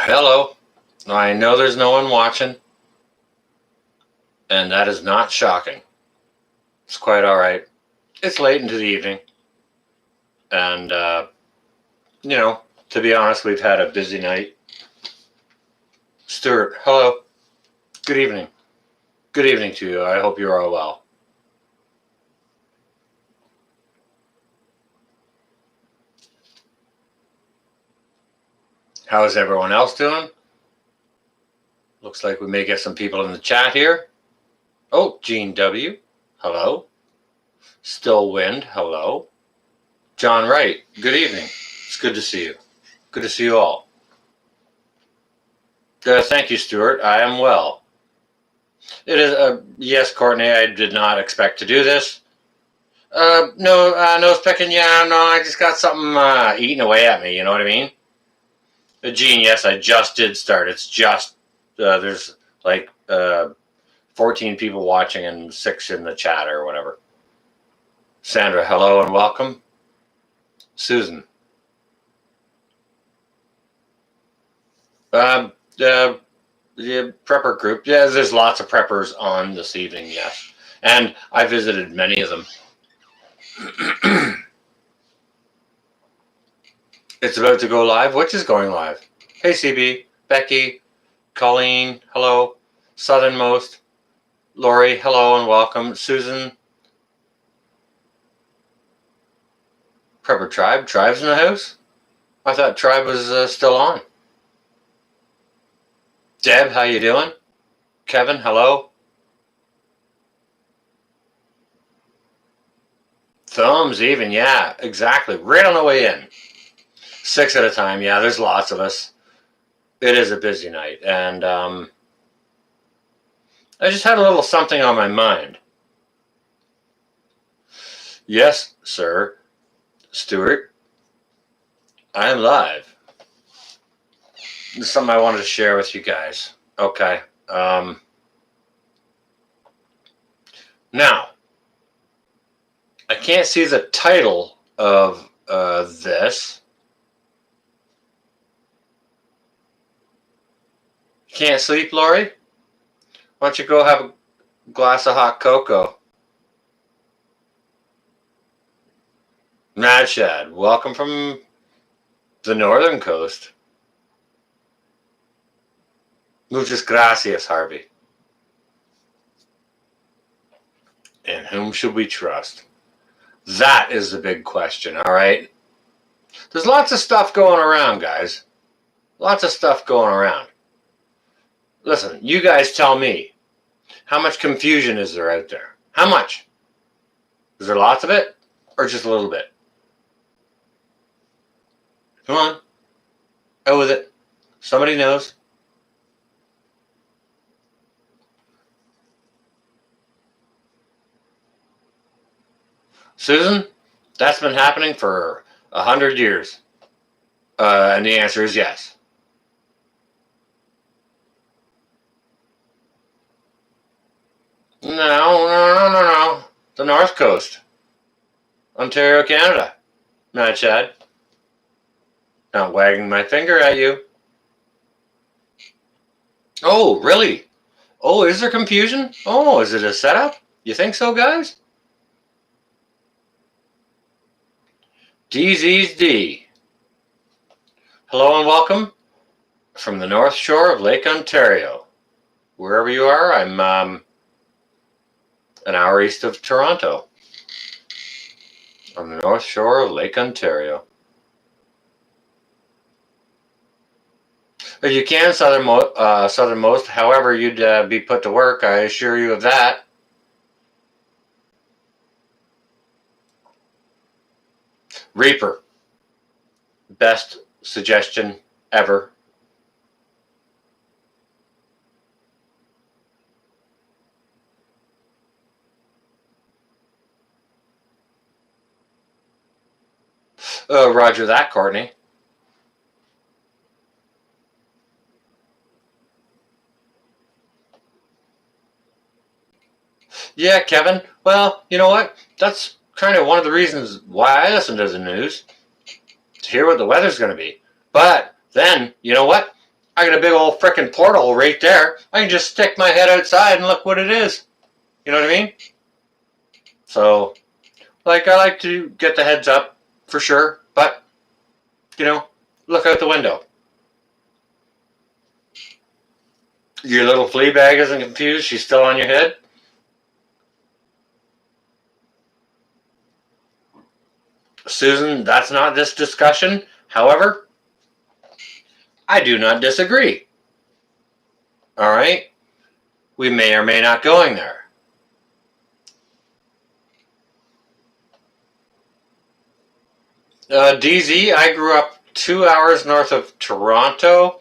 Hello. I know there's no one watching, and that is not shocking. It's quite all right. It's late into the evening, and, to be honest, we've had a busy night. Stuart, hello. Good evening. Good evening to you. I hope you're all well. How is everyone else doing? Looks like we may get some people in the chat here. Oh, Gene W. Hello. Still Wind. Hello. John Wright. Good evening. It's good to see you. Good to see you all. Thank you, Stuart. I am well. It is, yes, Courtney, I did not expect to do this. No specking, yeah, no, I just got something eating away at me, you know what I mean? Gene, yes, I just did start. It's just, there's like 14 people watching and 6 in the chat or whatever. Sandra, hello and welcome. Susan. The prepper group, yeah, there's lots of preppers on this evening, yes. And I visited many of them. It's about to go live. Which is going live? Hey, CB, Becky, Colleen, hello. Southernmost, Lori, hello and welcome. Susan, Prepper Tribe. Tribe's in the house? I thought Tribe was still on. Deb, how you doing? Kevin, hello. Thumbs even, yeah, exactly. Right on the way in. 6 at a time, yeah, there's lots of us. It is a busy night, and I just had a little something on my mind. Yes, sir. Stuart, I am live. This is something I wanted to share with you guys. Okay. Now, I can't see the title of this. Can't sleep, Lori? Why don't you go have a glass of hot cocoa? Mad Shad, welcome from the northern coast. Muchas gracias, Harvey. And whom should we trust? That is the big question, all right? There's lots of stuff going around, guys. Lots of stuff going around. Listen, you guys tell me, how much confusion is there out there? How much? Is there lots of it or just a little bit? Come on. Go with it. Somebody knows. Susan, that's been happening for 100 years. And the answer is yes. No. The North Coast. Ontario, Canada. Mad Chad. Not wagging my finger at you. Oh, really? Oh, is there confusion? Oh, is it a setup? You think so, guys? DZD. Hello and welcome from the North Shore of Lake Ontario. Wherever you are, I'm an hour east of Toronto on the North Shore of Lake Ontario. If you can, southernmost, however you'd be put to work, I assure you of that. Reaper. Best suggestion ever. Roger that, Courtney. Yeah, Kevin. Well, you know what? That's kind of one of the reasons why I listen to the news, to hear what the weather's going to be. But then, you know what? I got a big old frickin' portal right there. I can just stick my head outside and look what it is. You know what I mean? So, like, I like to get the heads up for sure, but, you know, look out the window. Your little flea bag isn't confused. She's still on your head. Susan, that's not this discussion. However, I do not disagree. All right? We may or may not going there. DZ, I grew up 2 hours north of Toronto,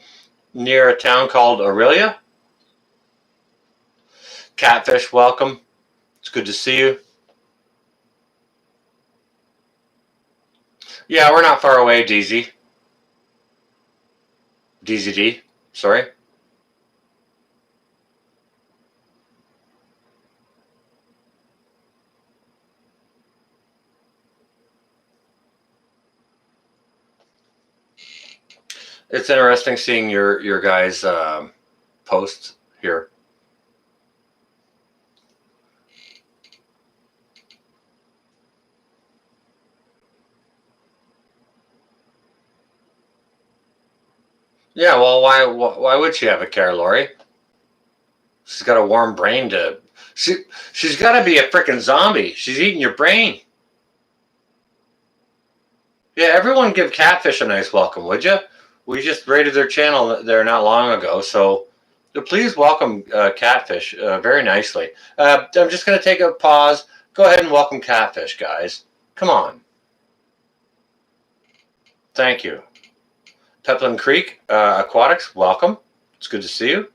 near a town called Aurelia. Catfish, welcome. It's good to see you. Yeah, we're not far away, DZ. DZD, sorry. It's interesting seeing your guys' posts here. Yeah, well, why would she have a care, Lori? She's got a warm brain to... She's got to be a freaking zombie. She's eating your brain. Yeah, everyone give Catfish a nice welcome, would you? We just rated their channel there not long ago, so please welcome Catfish very nicely. I'm just going to take a pause. Go ahead and welcome Catfish, guys. Come on. Thank you. Peplin Creek Aquatics, welcome. It's good to see you.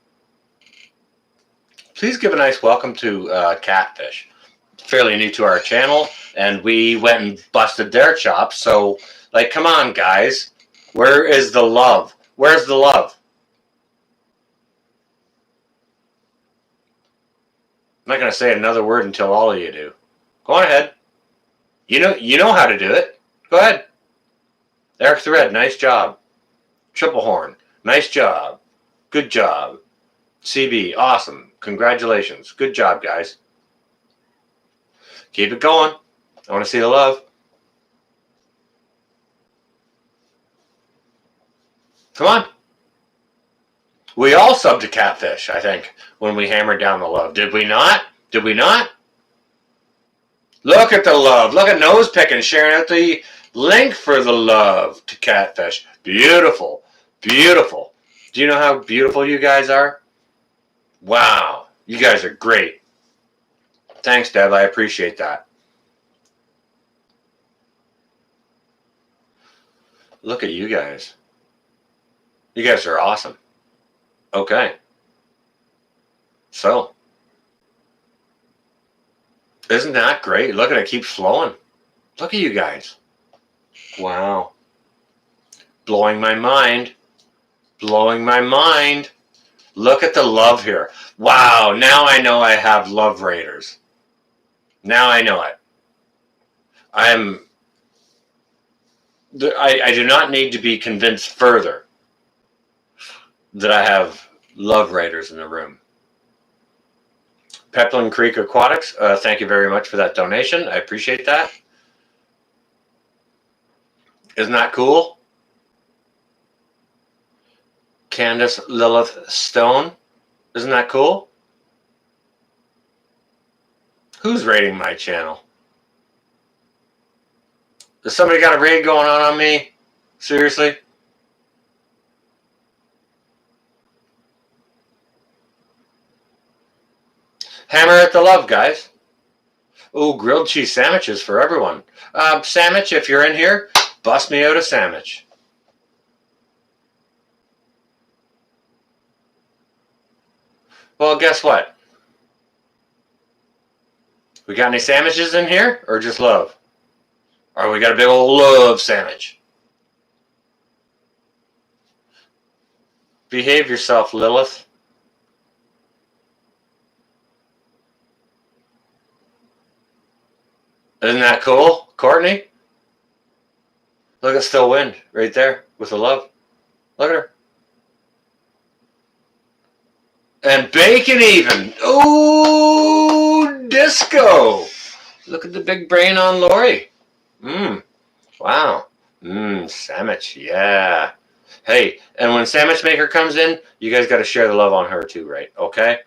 Please give a nice welcome to Catfish. Fairly new to our channel, and we went and busted their chops. So, like, come on, guys. Where is the love? Where's the love? I'm not going to say another word until all of you do. Go on ahead. You know how to do it. Go ahead. Eric Thread, nice job. Triple Horn, nice job. Good job. CB, awesome. Congratulations. Good job, guys. Keep it going. I want to see the love. Come on. We all subbed to Catfish, I think, when we hammered down the love. Did we not? Did we not? Look at the love. Look at Nose Picking sharing out the link for the love to Catfish. Beautiful. Beautiful. Do you know how beautiful you guys are? Wow. You guys are great. Thanks, Deb. I appreciate that. Look at you guys. You guys are awesome. Okay. So, isn't that great? Look at it, keep flowing. Look at you guys. Wow. Blowing my mind. Blowing my mind. Look at the love here. Wow, now I know I have love raiders. Now I know it. I do not need to be convinced further that I have love raiders in the room. Peplin Creek Aquatics, thank you very much for that donation. I appreciate that. Isn't that cool? Candace Lilith Stone, isn't that cool? Who's raiding my channel? Has somebody got a raid going on me? Seriously? Hammer at the love, guys. Ooh, grilled cheese sandwiches for everyone. Sandwich, if you're in here, bust me out a sandwich. Well, guess what? We got any sandwiches in here, or just love? Or we got a big old love sandwich? Behave yourself, Lilith. Isn't that cool, Courtney? Look at Still Wind right there with the love. Look at her. And bacon even. Oh, disco. Look at the big brain on Lori. Wow. Sandwich. Yeah. Hey, and when Sandwich Maker comes in, you guys got to share the love on her too, right? Okay?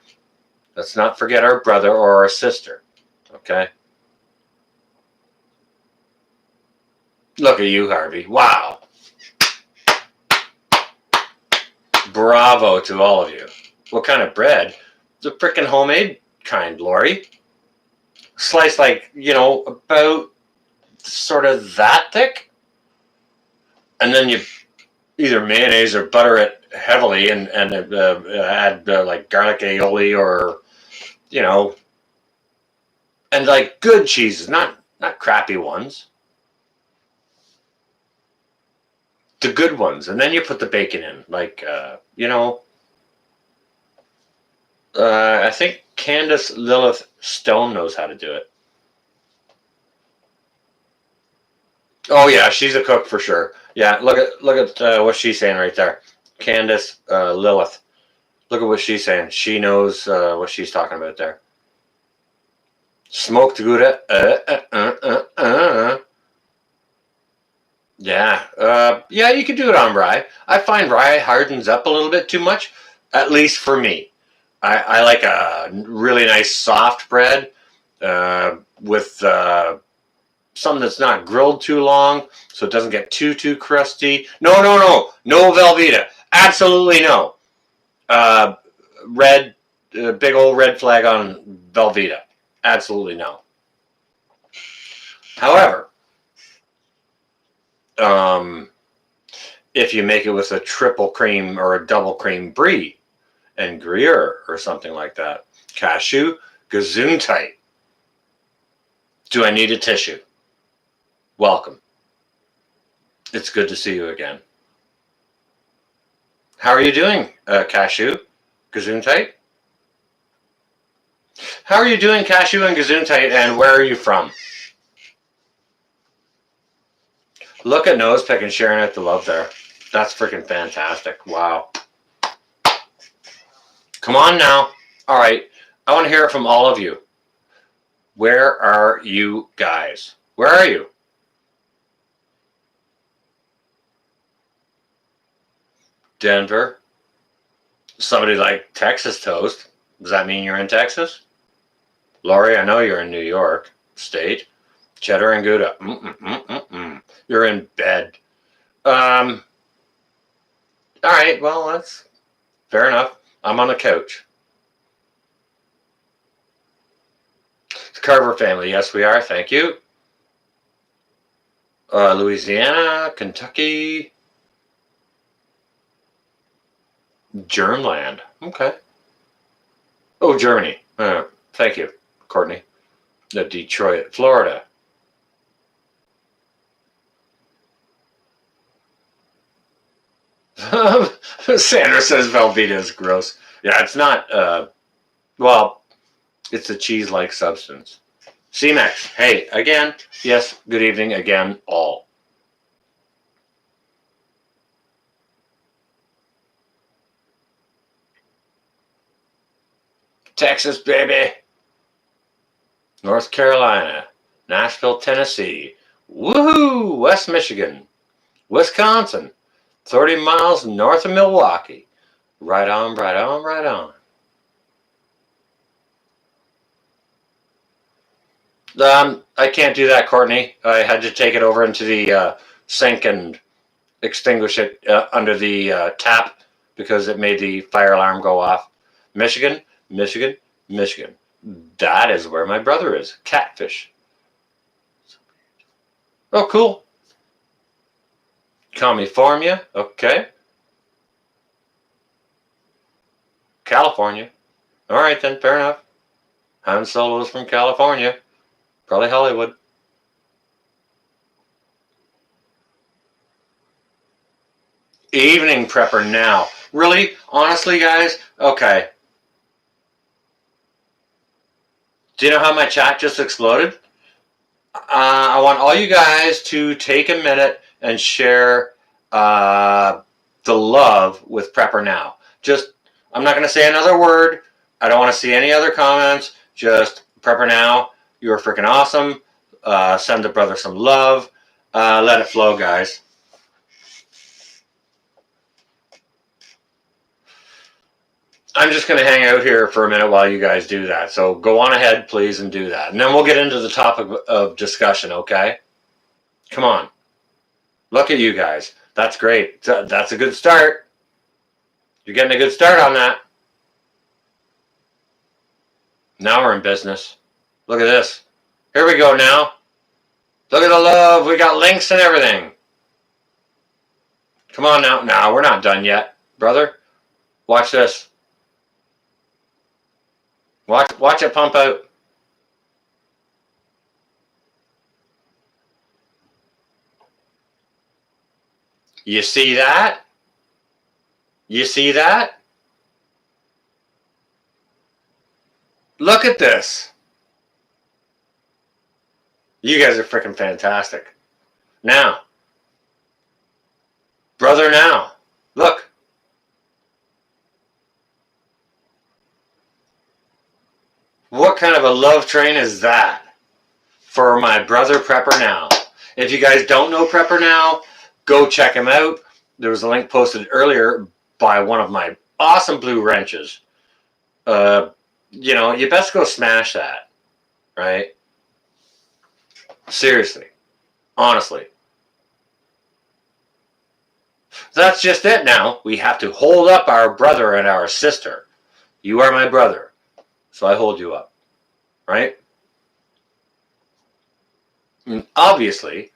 Let's not forget our brother or our sister. Okay? Look at you, Harvey. Wow. Bravo to all of you. What kind of bread? The frickin' homemade kind, Lori. Sliced like, about sort of that thick. And then you either mayonnaise or butter it heavily and add like garlic aioli or, and like good cheeses, not crappy ones. The good ones. And then you put the bacon in. Like, I think Candace Lilith Stone knows how to do it. Oh yeah, she's a cook for sure. Yeah, look at what she's saying right there. Candace Lilith. Look at what she's saying. She knows what she's talking about there. Smoked Gouda. Yeah. Yeah, you could do it on rye. I find rye hardens up a little bit too much, at least for me. I like a really nice soft bread with something that's not grilled too long, so it doesn't get too crusty. No Velveeta. Absolutely no. Big old red flag on Velveeta. Absolutely no. However, if you make it with a triple cream or a double cream brie and Gruyere or something like that, cashew, Gesundheit. Do I need a tissue? Welcome. It's good to see you again. How are you doing, Cashew? Gesundheit? How are you doing, Cashew and Gesundheit, and where are you from? Look at Nosepick and sharing out the love there. That's freaking fantastic. Wow. Come on now. All right. I want to hear it from all of you. Where are you guys? Where are you? Denver. Somebody like Texas toast. Does that mean you're in Texas? Lori, I know you're in New York State. Cheddar and Gouda. You're in bed. All right, well, that's fair enough. I'm on the couch. The Carver family. Yes, we are. Thank you. Louisiana, Kentucky. Germland. Okay. Oh, Germany. Thank you, Courtney. Detroit, Florida. Sandra says Velveeta is gross. Yeah, it's not. Well, it's a cheese-like substance. C-Max. Hey, again. Yes, good evening again, all. Texas, baby. North Carolina. Nashville, Tennessee. Woohoo! West Michigan. Wisconsin. 30 miles north of Milwaukee. Right on, right on, right on. I can't do that, Courtney. I had to take it over into the sink and extinguish it under the tap because it made the fire alarm go off. Michigan, Michigan, Michigan. That is where my brother is. Catfish. Oh, cool. California. Okay. California. All right, then. Fair enough. Han Solo's from California. Probably Hollywood. Evening prepper now. Really? Honestly, guys? Okay. Do you know how my chat just exploded? I want all you guys to take a minute and share the love with Prepper Now. Just I'm not going to say another word. I don't want to see any other comments. Just Prepper Now. You are freaking awesome. Send the brother some love. Let it flow, guys. I'm just going to hang out here for a minute while you guys do that. So go on ahead, please, and do that. And then we'll get into the topic of discussion, okay? Come on. Look at you guys. That's great. That's a good start. You're getting a good start on that. Now we're in business. Look at this. Here we go now. Look at the love. We got links and everything. Come on now. No, we're not done yet, brother. Watch this. Watch it pump out. You see that? You see that? Look at this. You guys are freaking fantastic. Now, brother, now, look. What kind of a love train is that for my brother Prepper Now? If you guys don't know Prepper Now, go check him out. There was a link posted earlier by one of my awesome blue wrenches. You best go smash that, right? Seriously. Honestly. That's just it now. We have to hold up our brother and our sister. You are my brother, so I hold you up, right? And obviously,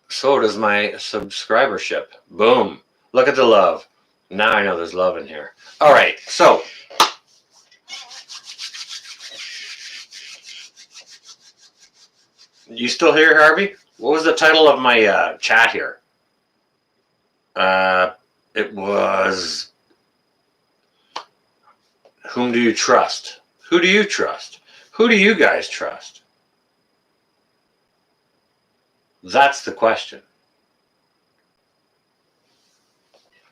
so does my subscribership. Boom. Look at the love. Now I know there's love in here. All right, so you still here, Harvey? What was the title of my chat here? It was, whom do you trust? Who do you trust? Who do you guys trust? That's the question.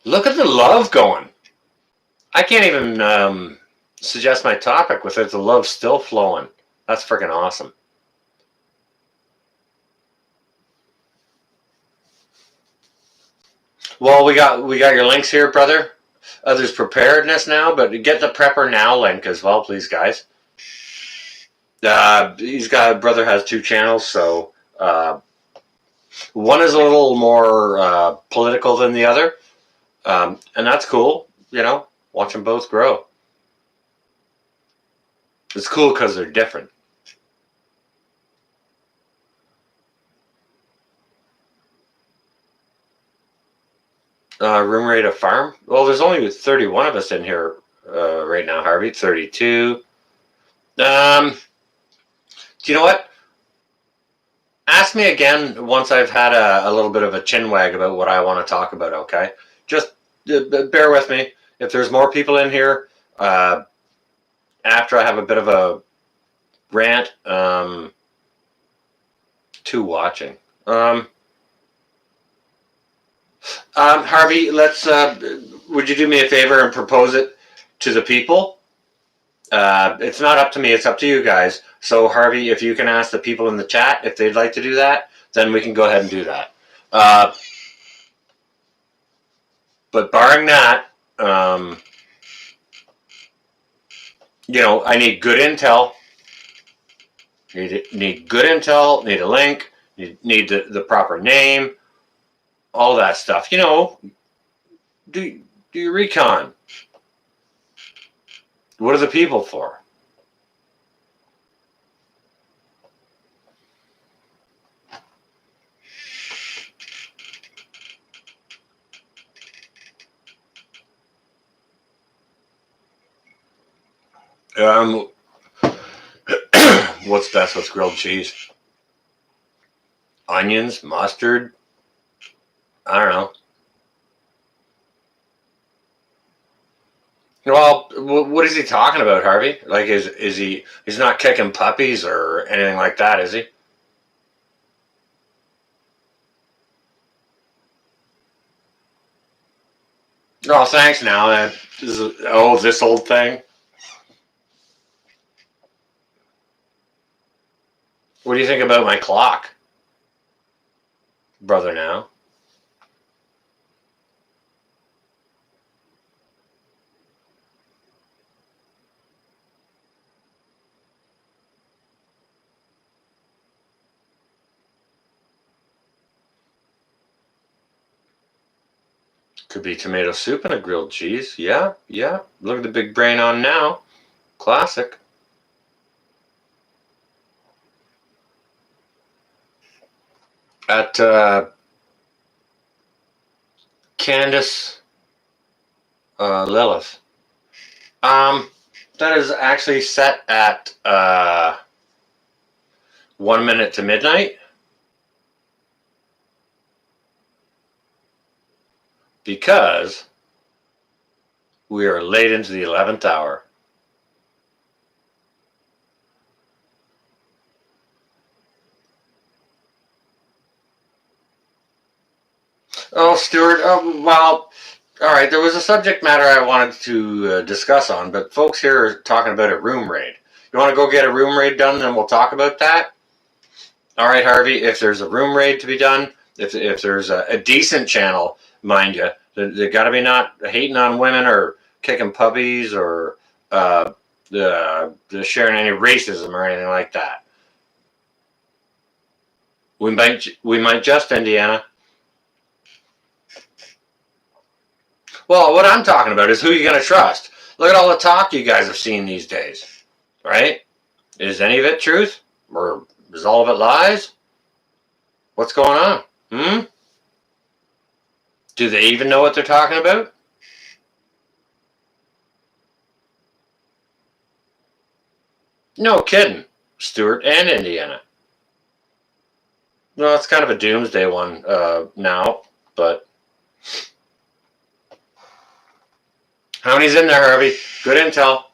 Look at the love going. I can't even suggest my topic without the love still flowing. That's freaking awesome. Well, we got your links here, brother. There's preparedness now, but get the Prepper Now link as well, please, guys. Brother has 2 channels, so one is a little more political than the other, and that's cool. Watch them both grow. It's cool because they're different. Room rate of farm? Well, there's only 31 of us in here right now, Harvey. 32. Do you know what? Ask me again once I've had a little bit of a chinwag about what I want to talk about, okay? Just bear with me. If there's more people in here, after I have a bit of a rant, 2 watching. Harvey, would you do me a favor and propose it to the people? It's not up to me, it's up to you guys. So Harvey, if you can ask the people in the chat if they'd like to do that, then we can go ahead and do that. But barring that, I need good intel. Need good intel, need a link, need the proper name, all that stuff. Do your recon. What are the people for? What's best? What's grilled cheese? Onions, mustard? I don't know. Well, what is he talking about, Harvey? Like, he's not kicking puppies or anything like that, is he? Oh, thanks now. This old thing. What do you think about my clock, brother? Now. Could be tomato soup and a grilled cheese. Yeah, yeah. Look at the big brain on now. Classic. At Candace Lilith. That is actually set at 1 minute to midnight. Because we are late into the 11th hour. Oh, Stuart, well, all right, there was a subject matter I wanted to discuss on, but folks here are talking about a room raid. You want to go get a room raid done, then we'll talk about that? All right, Harvey, if there's a room raid to be done, if there's a decent channel, mind you, they got to be not hating on women or kicking puppies or sharing any racism or anything like that. We might just, Indiana. Well, what I'm talking about is who you're going to trust. Look at all the talk you guys have seen these days, right? Is any of it truth? Or is all of it lies? What's going on? Do they even know what they're talking about? No kidding, Stuart and Indiana. No, it's kind of a doomsday one now, but how many's in there, Harvey? Good intel.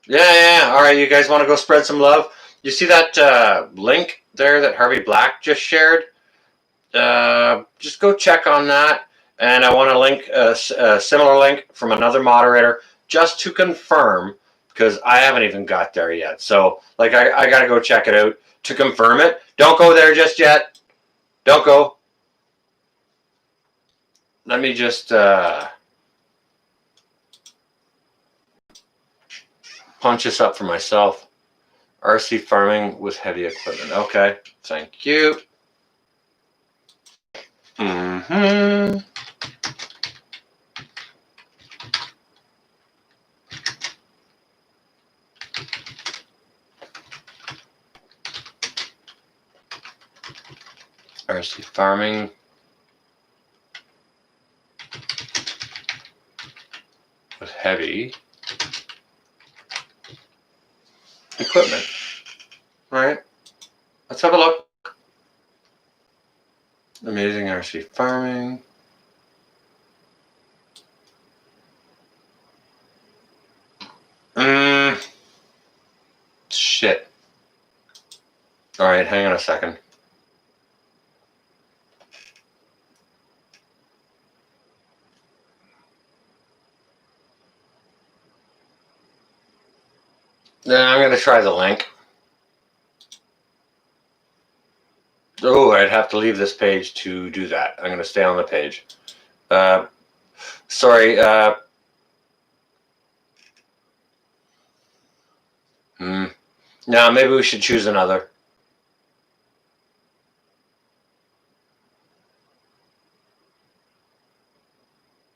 Yeah. All right, you guys want to go spread some love? You see that link there that Harvey Black just shared? Just go check on that. And I want to link a similar link from another moderator just to confirm, because I haven't even got there yet. So, like, I got to go check it out to confirm it. Don't go there just yet. Don't go. Let me just punch this up for myself. RC farming with heavy equipment. Okay, thank you. RC farming. With heavy equipment. All right, let's have a look. Amazing RC farming. Shit. All right, hang on a second. Then I'm going to try the link. Oh, I'd have to leave this page to do that. I'm going to stay on the page. Sorry. No, maybe we should choose another.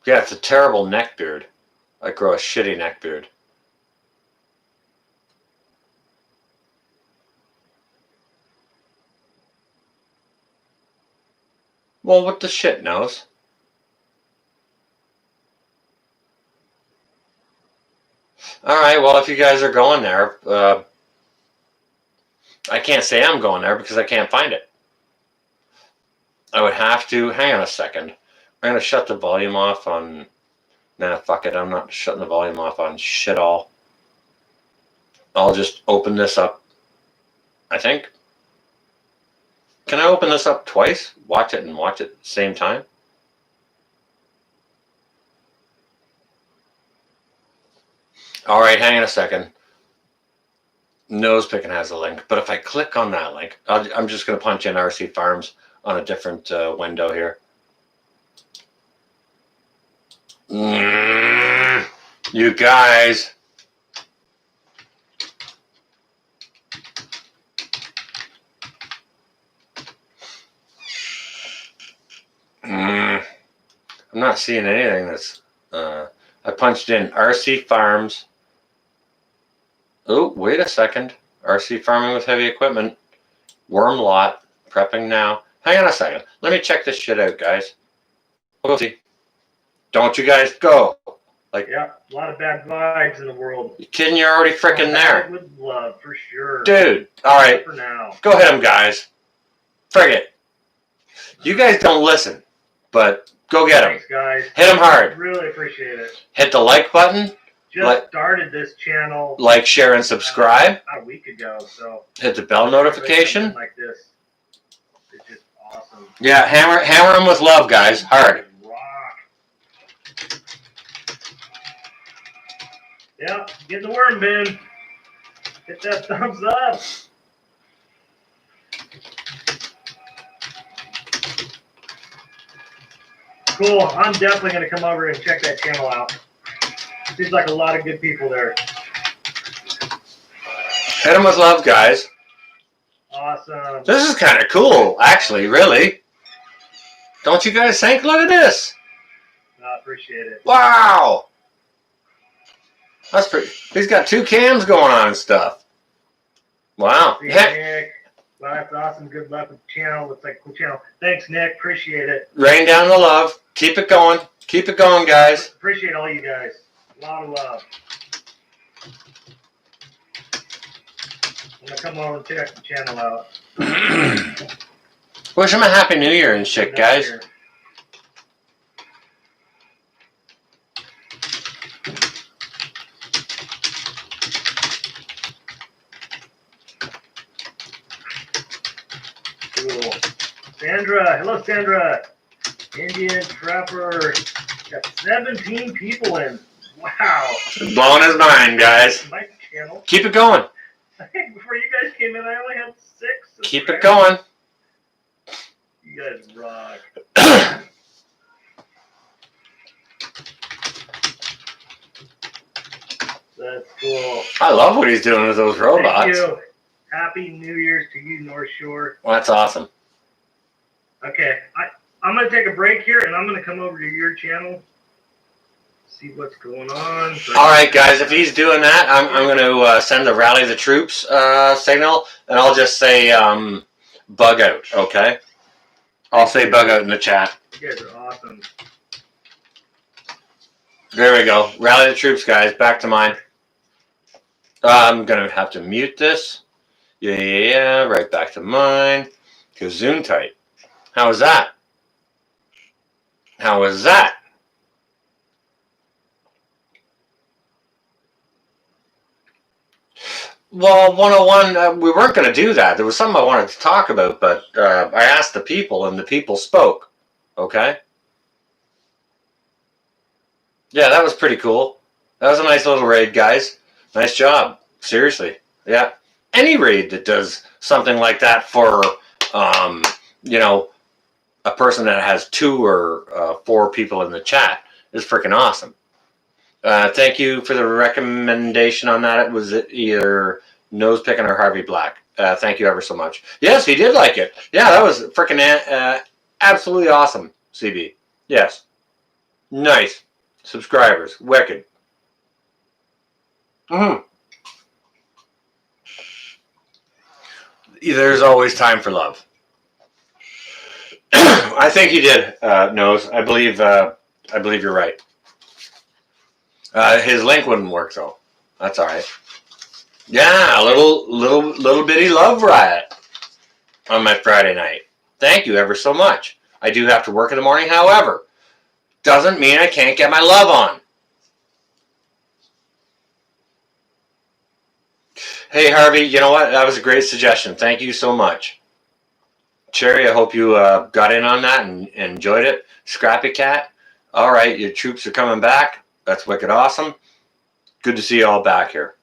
Yeah, it's a terrible neck beard. I grow a shitty neck beard. Well, what the shit knows? All right, well, if you guys are going there, I can't say I'm going there because I can't find it. I would have to, hang on a second. I'm going to shut the volume off on, nah, fuck it. I'm not shutting the volume off on shit all. I'll just open this up, I think. Can I open this up twice? Watch it and watch it at the same time? All right, hang on a second. Nose Picking has a link, but if I click on that link, I'm just going to punch in RC Farms on a different window here. You guys. I'm not seeing anything that's... I punched in RC Farms. Oh, wait a second. RC Farming with Heavy Equipment. Worm Lot. Prepping now. Hang on a second. Let me check this shit out, guys. We'll see. Don't you guys go. Like, yeah, a lot of bad vibes in the world. You kidding? You're already freaking there. With love, for sure. Dude, all right. For now. Go hit them, guys. Frig it. You guys don't listen, but go get them. Thanks, guys. Hit them hard. Really appreciate it. Hit the like button. Just started this channel. Like, share, and subscribe. A week ago, so. Hit the bell notification. Like this. It's just awesome. Yeah, hammer them with love, guys. Hard. Yeah, get in the worm bin. Hit that thumbs up. Cool. I'm definitely going to come over and check that channel out. Seems like a lot of good people there. Hit them with love, guys. Awesome. This is kind of cool, actually, really. Don't you guys think? Look at this. I appreciate it. Wow. That's pretty. He's got 2 cams going on and stuff. Wow. See, Nick. Well, that's awesome. Good luck with the channel. Looks like a cool channel. Thanks, Nick. Appreciate it. Rain down the love. Keep it going. Keep it going, guys. Appreciate all you guys. A lot of love. I'm going to come over and check the channel out. Wish him a Happy New Year and shit, guys. Cool. Sandra. Hello, Sandra. Indian Trapper. Got 17 people in. Wow. Blowing his mind, guys. My channel. Keep it going. I think before you guys came in, I only had 6. Keep it going. You guys rock. That's cool. I love what he's doing with those robots. Thank you. Happy New Year's to you, North Shore. Well, that's awesome. Okay, I'm going to take a break here, and I'm going to come over to your channel, see what's going on. All right, guys, if he's doing that, I'm going to send the Rally the Troops signal, and I'll just say bug out, okay? I'll say bug out in the chat. You guys are awesome. There we go. Rally the Troops, guys. Back to mine. I'm going to have to mute this. Yeah, right back to mine. Kazoon tight. How was that? How was that? Well, 101, we weren't going to do that. There was something I wanted to talk about, but I asked the people, and the people spoke. Okay? Yeah, that was pretty cool. That was a nice little raid, guys. Nice job. Seriously. Yeah. Any raid that does something like that for, you know, a person that has 2 or 4 people in the chat is freaking awesome. Thank you for the recommendation on that. It was either Nose Picking or Harvey Black. Thank you ever so much. Yes, he did like it. Yeah, that was freaking absolutely awesome, CB. Yes. Nice. Subscribers. Wicked. There's always time for love. I think you did, Nose. I believe you're right. His link wouldn't work though. That's all right. Yeah, a little bitty love riot on my Friday night. Thank you ever so much. I do have to work in the morning, however, doesn't mean I can't get my love on. Hey Harvey, you know what? That was a great suggestion. Thank you so much. Cherry, I hope you got in on that and enjoyed it. Scrappy Cat, all right, your troops are coming back. That's wicked awesome. Good to see you all back here.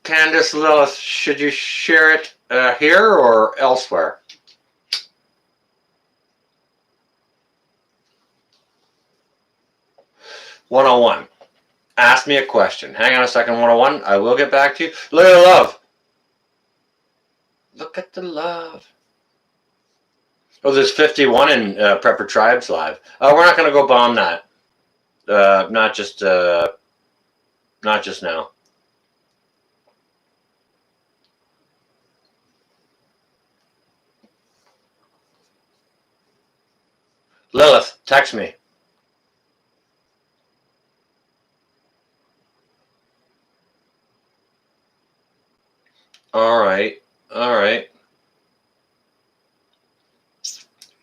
Candace Lilith, should you share it here or elsewhere? One-on-one. Ask me a question. Hang on a second, 101. I will get back to you. Look at the love. Look at the love. Oh, there's 51 in Prepper Tribes live. We're not going to go bomb that. Not just now. Lilith, text me. All right.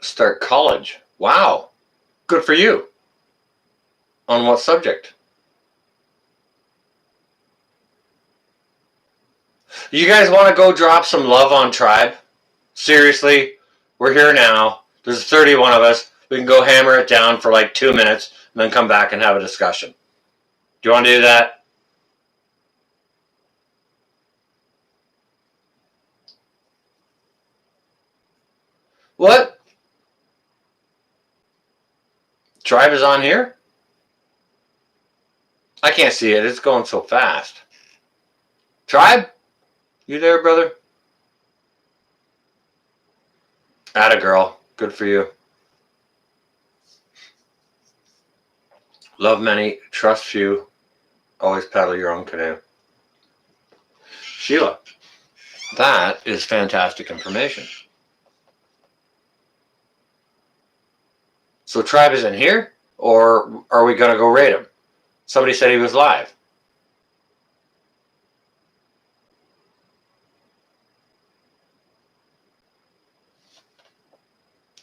Start college. Wow. Good for you. On what subject? You guys want to go drop some love on Tribe? Seriously, we're here now. There's 31 of us. We can go hammer it down for like 2 minutes and then come back and have a discussion. Do you want to do that? What? Tribe is on here? I can't see it. It's going so fast. Tribe? You there, brother? Atta girl. Good for you. Love many, trust few, always paddle your own canoe. Sheila, that is fantastic information. So Tribe is in here, or are we going to go raid him? Somebody said he was live.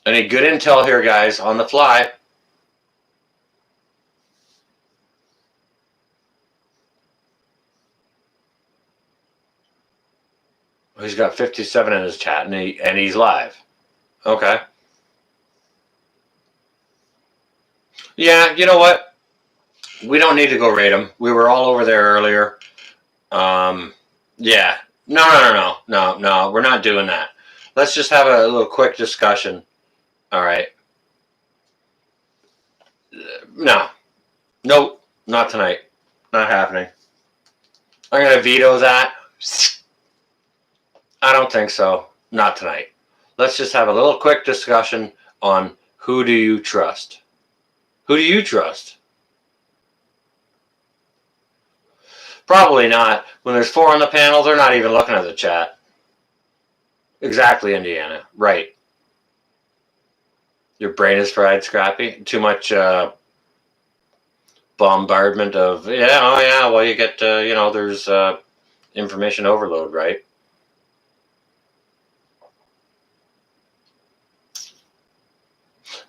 Any good intel here, guys, on the fly? He's got 57 in his chat, and he's live. Okay. Yeah, you know what? We don't need to go raid him. We were all over there earlier. Yeah. No. We're not doing that. Let's just have a little quick discussion. All right. No. Nope. Not tonight. Not happening. I'm going to veto that. I don't think so. Not tonight. Let's just have a little quick discussion on who do you trust? Who do you trust? Probably not. When there's 4 on the panel, they're not even looking at the chat. Exactly, Indiana. Right. Your brain is fried, Scrappy. Too much bombardment of, well, you get, there's information overload, right?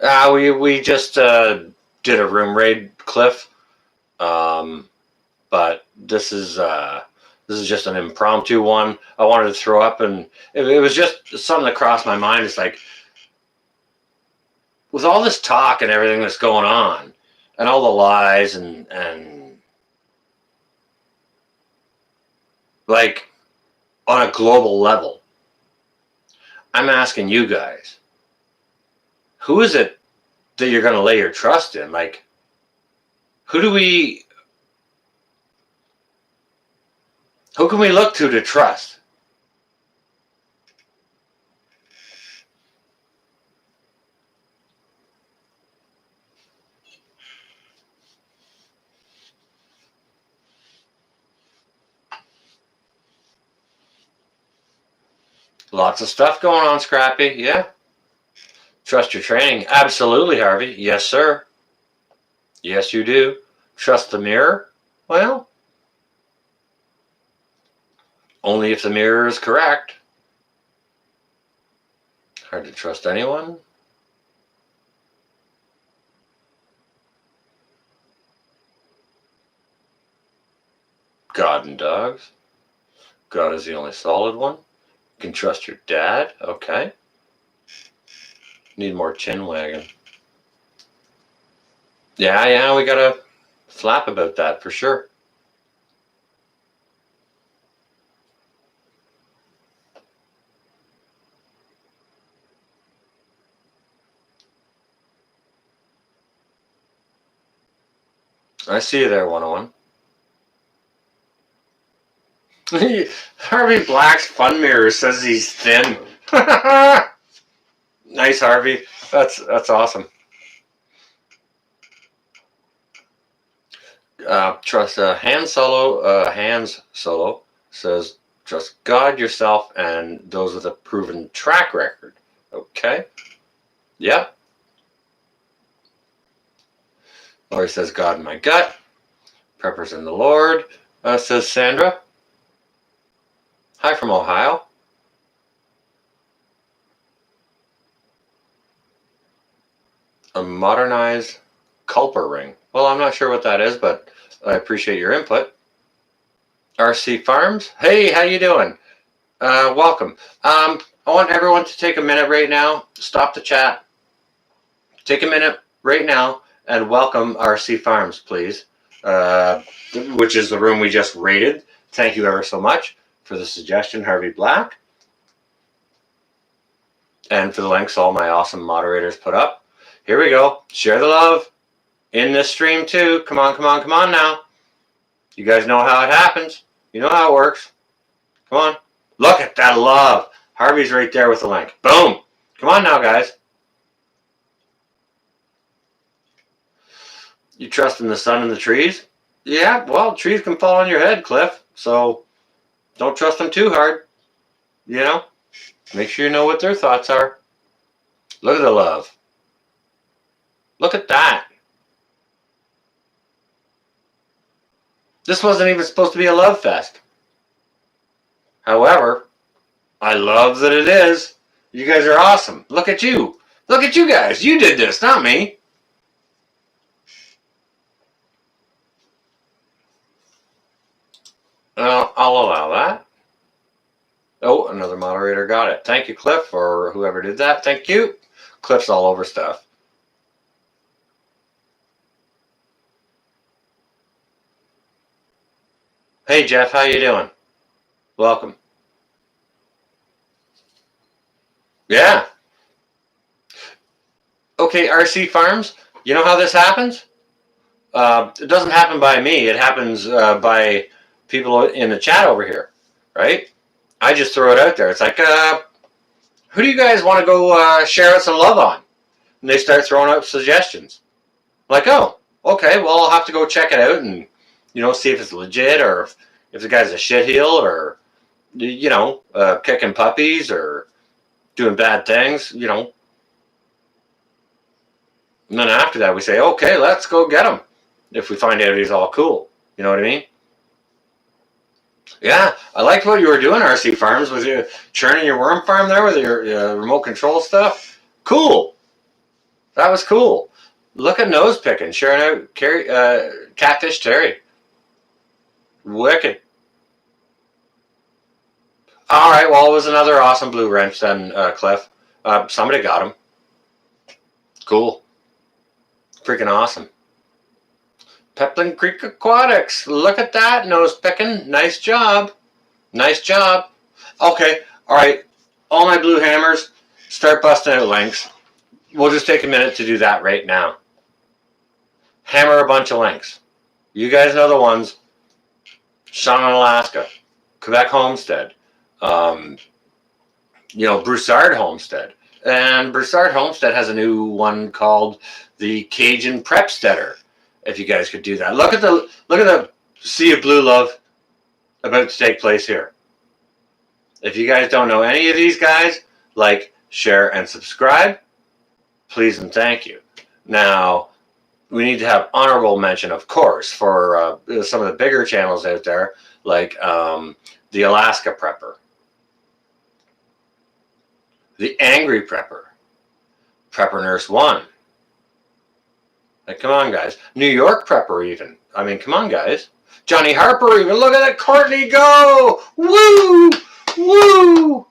We just did a room raid, Cliff. But this is just an impromptu one. I wanted to throw up, and it was just something that crossed my mind. It's like, with all this talk and everything that's going on, and all the lies and like on a global level, I'm asking you guys, who is it that you're going to lay your trust in? Like, who can we look to trust? Lots of stuff going on, Scrappy. Yeah. Trust your training. Absolutely, Harvey. Yes, sir. Yes, you do. Trust the mirror? Well, only if the mirror is correct. Hard to trust anyone. God and dogs. God is the only solid one. You can trust your dad. Okay. Need more chin wagging. Yeah, we gotta flap about that for sure. I see you there, 101. Harvey Black's fun mirror says he's thin. Nice, Harvey. That's awesome. Trust Hans Solo says trust God, yourself, and those with a proven track record. Okay. Yep. Laurie says God in my gut. Preppers in the Lord, says Sandra. Hi from Ohio. A modernized Culper ring. Well, I'm not sure what that is, but I appreciate your input. RC Farms. Hey, how you doing? Welcome. I want everyone to take a minute right now. Stop the chat. Take a minute right now and welcome RC Farms, please. Which is the room we just raided. Thank you ever so much for the suggestion, Harvey Black. And for the links all my awesome moderators put up. Here we go. Share the love in this stream too. Come on now. You guys know how it happens. You know how it works. Come on. Look at that love. Harvey's right there with the link. Boom. Come on now, guys. You trust in the sun and the trees? Yeah, well, trees can fall on your head, Cliff. So don't trust them too hard. You know? Make sure you know what their thoughts are. Look at the love. Look at that. This wasn't even supposed to be a love fest. However, I love that it is. You guys are awesome. Look at you. Look at you guys. You did this, not me. I'll allow that. Oh, another moderator got it. Thank you, Cliff, or whoever did that. Thank you. Cliff's all over stuff. Hey, Jeff, how you doing? Welcome. Yeah. Okay, RC Farms, you know how this happens? It doesn't happen by me. It happens by people in the chat over here, right? I just throw it out there. It's like, who do you guys want to go share some love on? And they start throwing out suggestions. Like, oh, okay, well, I'll have to go check it out and, see if it's legit or if the guy's a shitheel or, kicking puppies or doing bad things, And then after that, we say, okay, let's go get him. If we find out he's all cool. You know what I mean? Yeah, I liked what you were doing, RC Farms, with you churning your worm farm there with your remote control stuff. Cool. That was cool. Look at nose picking, sharing out Catfish Terry. Wicked. All right, well, it was another awesome blue wrench then, Cliff. Somebody got him. Cool. Freaking awesome. Peplin Creek Aquatics. Look at that, nose picking. Nice job. Nice job. Okay, all right. All my blue hammers, start busting out links. We'll just take a minute to do that right now. Hammer a bunch of links. You guys know the ones. Sean in Alaska, Quebec Homestead, Broussard Homestead. And Broussard Homestead has a new one called the Cajun Prepsteader. If you guys could do that. Look at the sea of blue love about to take place here. If you guys don't know any of these guys, like, share, and subscribe, please and thank you. Now, we need to have honorable mention, of course, for some of the bigger channels out there, like the Alaska Prepper, the Angry Prepper, Prepper Nurse 1. Like, come on, guys. New York Prepper, even. I mean, come on, guys. Johnny Harper, even. Look at that Courtney go! Woo! Woo!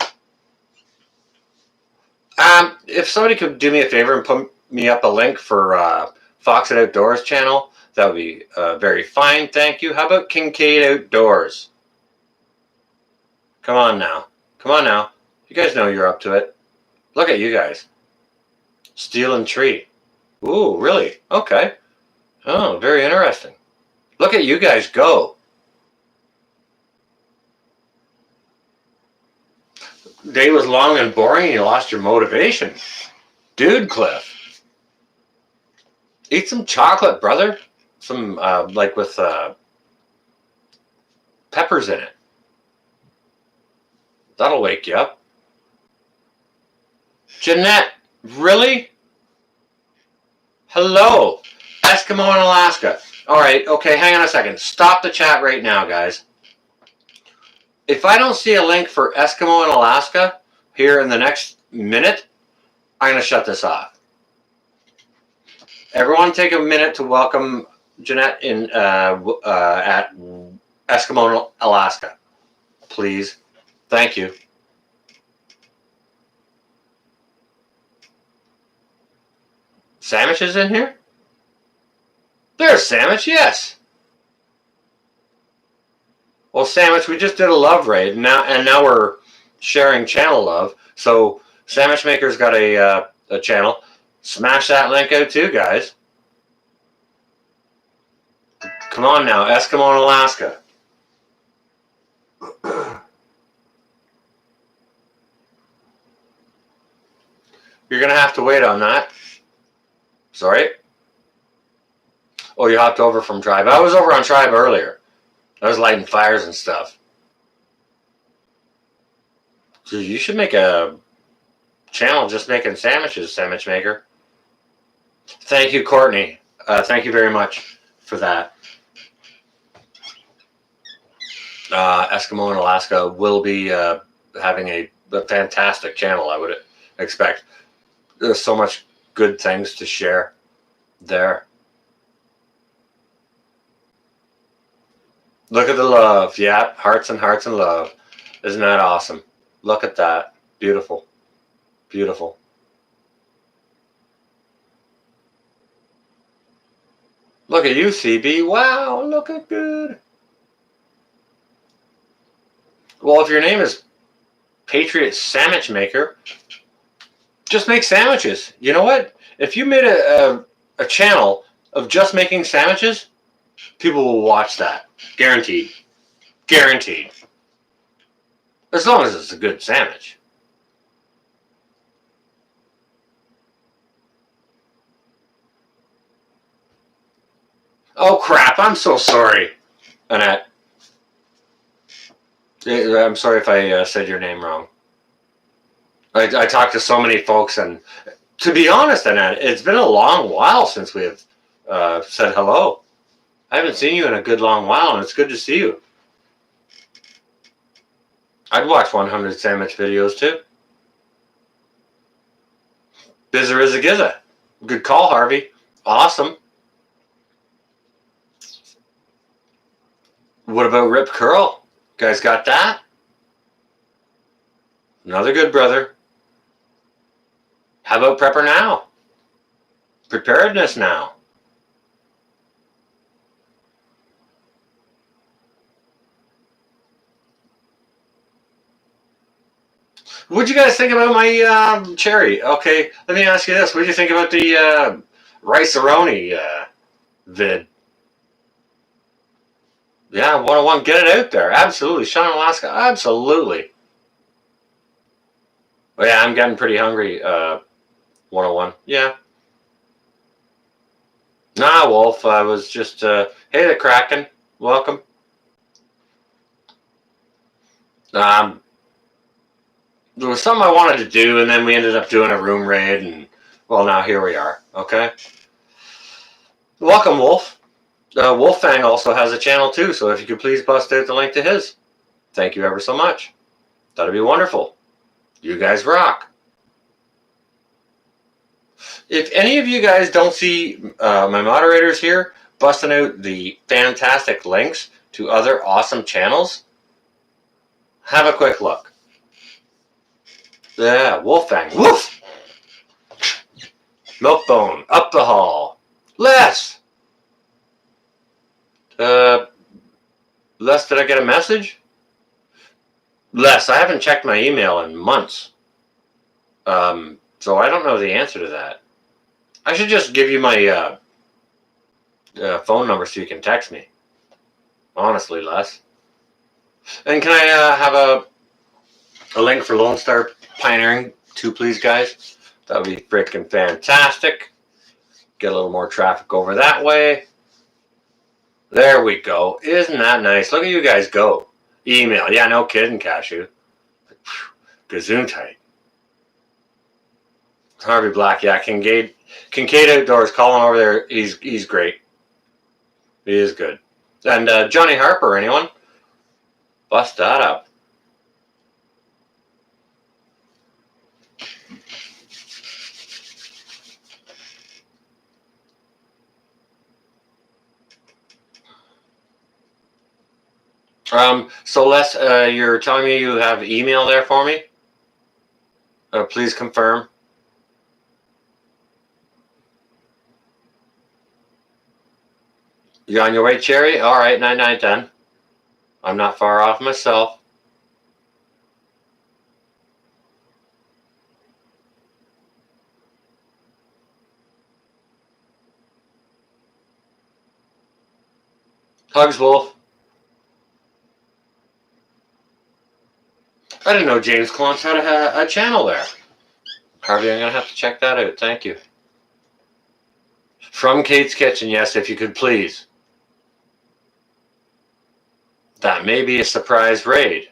If somebody could do me a favor and put me up a link for Fox Outdoors channel, that would be very fine. Thank you. How about Kincaid Outdoors? Come on now. Come on now. You guys know you're up to it. Look at you guys. Steel and Tree. Ooh, really? Okay. Oh, very interesting. Look at you guys go. Day was long and boring and you lost your motivation. Dude, Cliff. Eat some chocolate, brother. Some, like with peppers in it. That'll wake you up. Jeanette, really? Hello. Eskimo in Alaska. All right, okay, hang on a second. Stop the chat right now, guys. If I don't see a link for Eskimo in Alaska here in the next minute, I'm going to shut this off. Everyone take a minute to welcome Jeanette in at Eskimo, Alaska. Please. Thank you. Sandwiches in here? There's Sandwich, yes. Well, Sandwich, we just did a love raid, and now we're sharing channel love. So Sandwich Maker's got a channel. Smash that link out too, guys. Come on now, Eskimo in Alaska. You're going to have to wait on that. Sorry. Oh, you hopped over from Tribe. I was over on Tribe earlier. I was lighting fires and stuff. Dude, you should make a channel just making sandwiches, Sandwich Maker. Thank you, Courtney. Thank you very much for that. Eskimo in Alaska will be having a fantastic channel, I would expect. There's so much good things to share there. Look at the love. Yeah, hearts and hearts and love. Isn't that awesome? Look at that. Beautiful. Beautiful. Look at you, CB. Wow, look at good. Well, if your name is Patriot Sandwich Maker, just make sandwiches. You know what? If you made a channel of just making sandwiches, people will watch that. Guaranteed. Guaranteed. As long as it's a good sandwich. Oh, crap. I'm so sorry, Annette. I'm sorry if I said your name wrong. I talked to so many folks, and to be honest, Annette, it's been a long while since we have said hello. I haven't seen you in a good long while, and it's good to see you. I'd watch 100 sandwich videos, too. Bizzer is a gizza. Good call, Harvey. Awesome. What about Rip Curl? You guys got that? Another good brother. How about Prepper Now? Preparedness Now. What'd you guys think about my cherry? Okay, let me ask you this. What did you think about the Rice-A-Roni vid? Yeah, 101. Get it out there. Absolutely. Sean, Alaska. Absolutely. Well, yeah, I'm getting pretty hungry. 101. Yeah. Nah, Wolf. I was just, hey, the Kraken. Welcome. There was something I wanted to do, and then we ended up doing a room raid, and, well, now here we are. Okay. Welcome, Wolf. Wolfang also has a channel, too, so if you could please bust out the link to his. Thank you ever so much. That'd be wonderful. You guys rock. If any of you guys don't see my moderators here busting out the fantastic links to other awesome channels, have a quick look. Yeah, Wolfang. Woof! Milkbone, up the hall. Les! Les, did I get a message? Les, I haven't checked my email in months. So I don't know the answer to that. I should just give you my phone number so you can text me. Honestly, Les. And can I have a link for Lone Star Pioneering too, please, guys? That would be freaking fantastic. Get a little more traffic over that way. There we go. Isn't that nice? Look at you guys go. Email. Yeah, no kidding, Cashew. Gesundheit. Harvey Black. Yeah, Kincaid Outdoors. Calling over there. He's great. He is good. And Johnny Harper, anyone? Bust that up. So Les, you're telling me you have email there for me? Please confirm. You on your way, Cherry? All right, 9910. I'm not far off myself. Hugs, Wolf. I didn't know James Clance had a channel there. Harvey, I'm going to have to check that out. Thank you. From Kate's Kitchen, yes, if you could please. That may be a surprise raid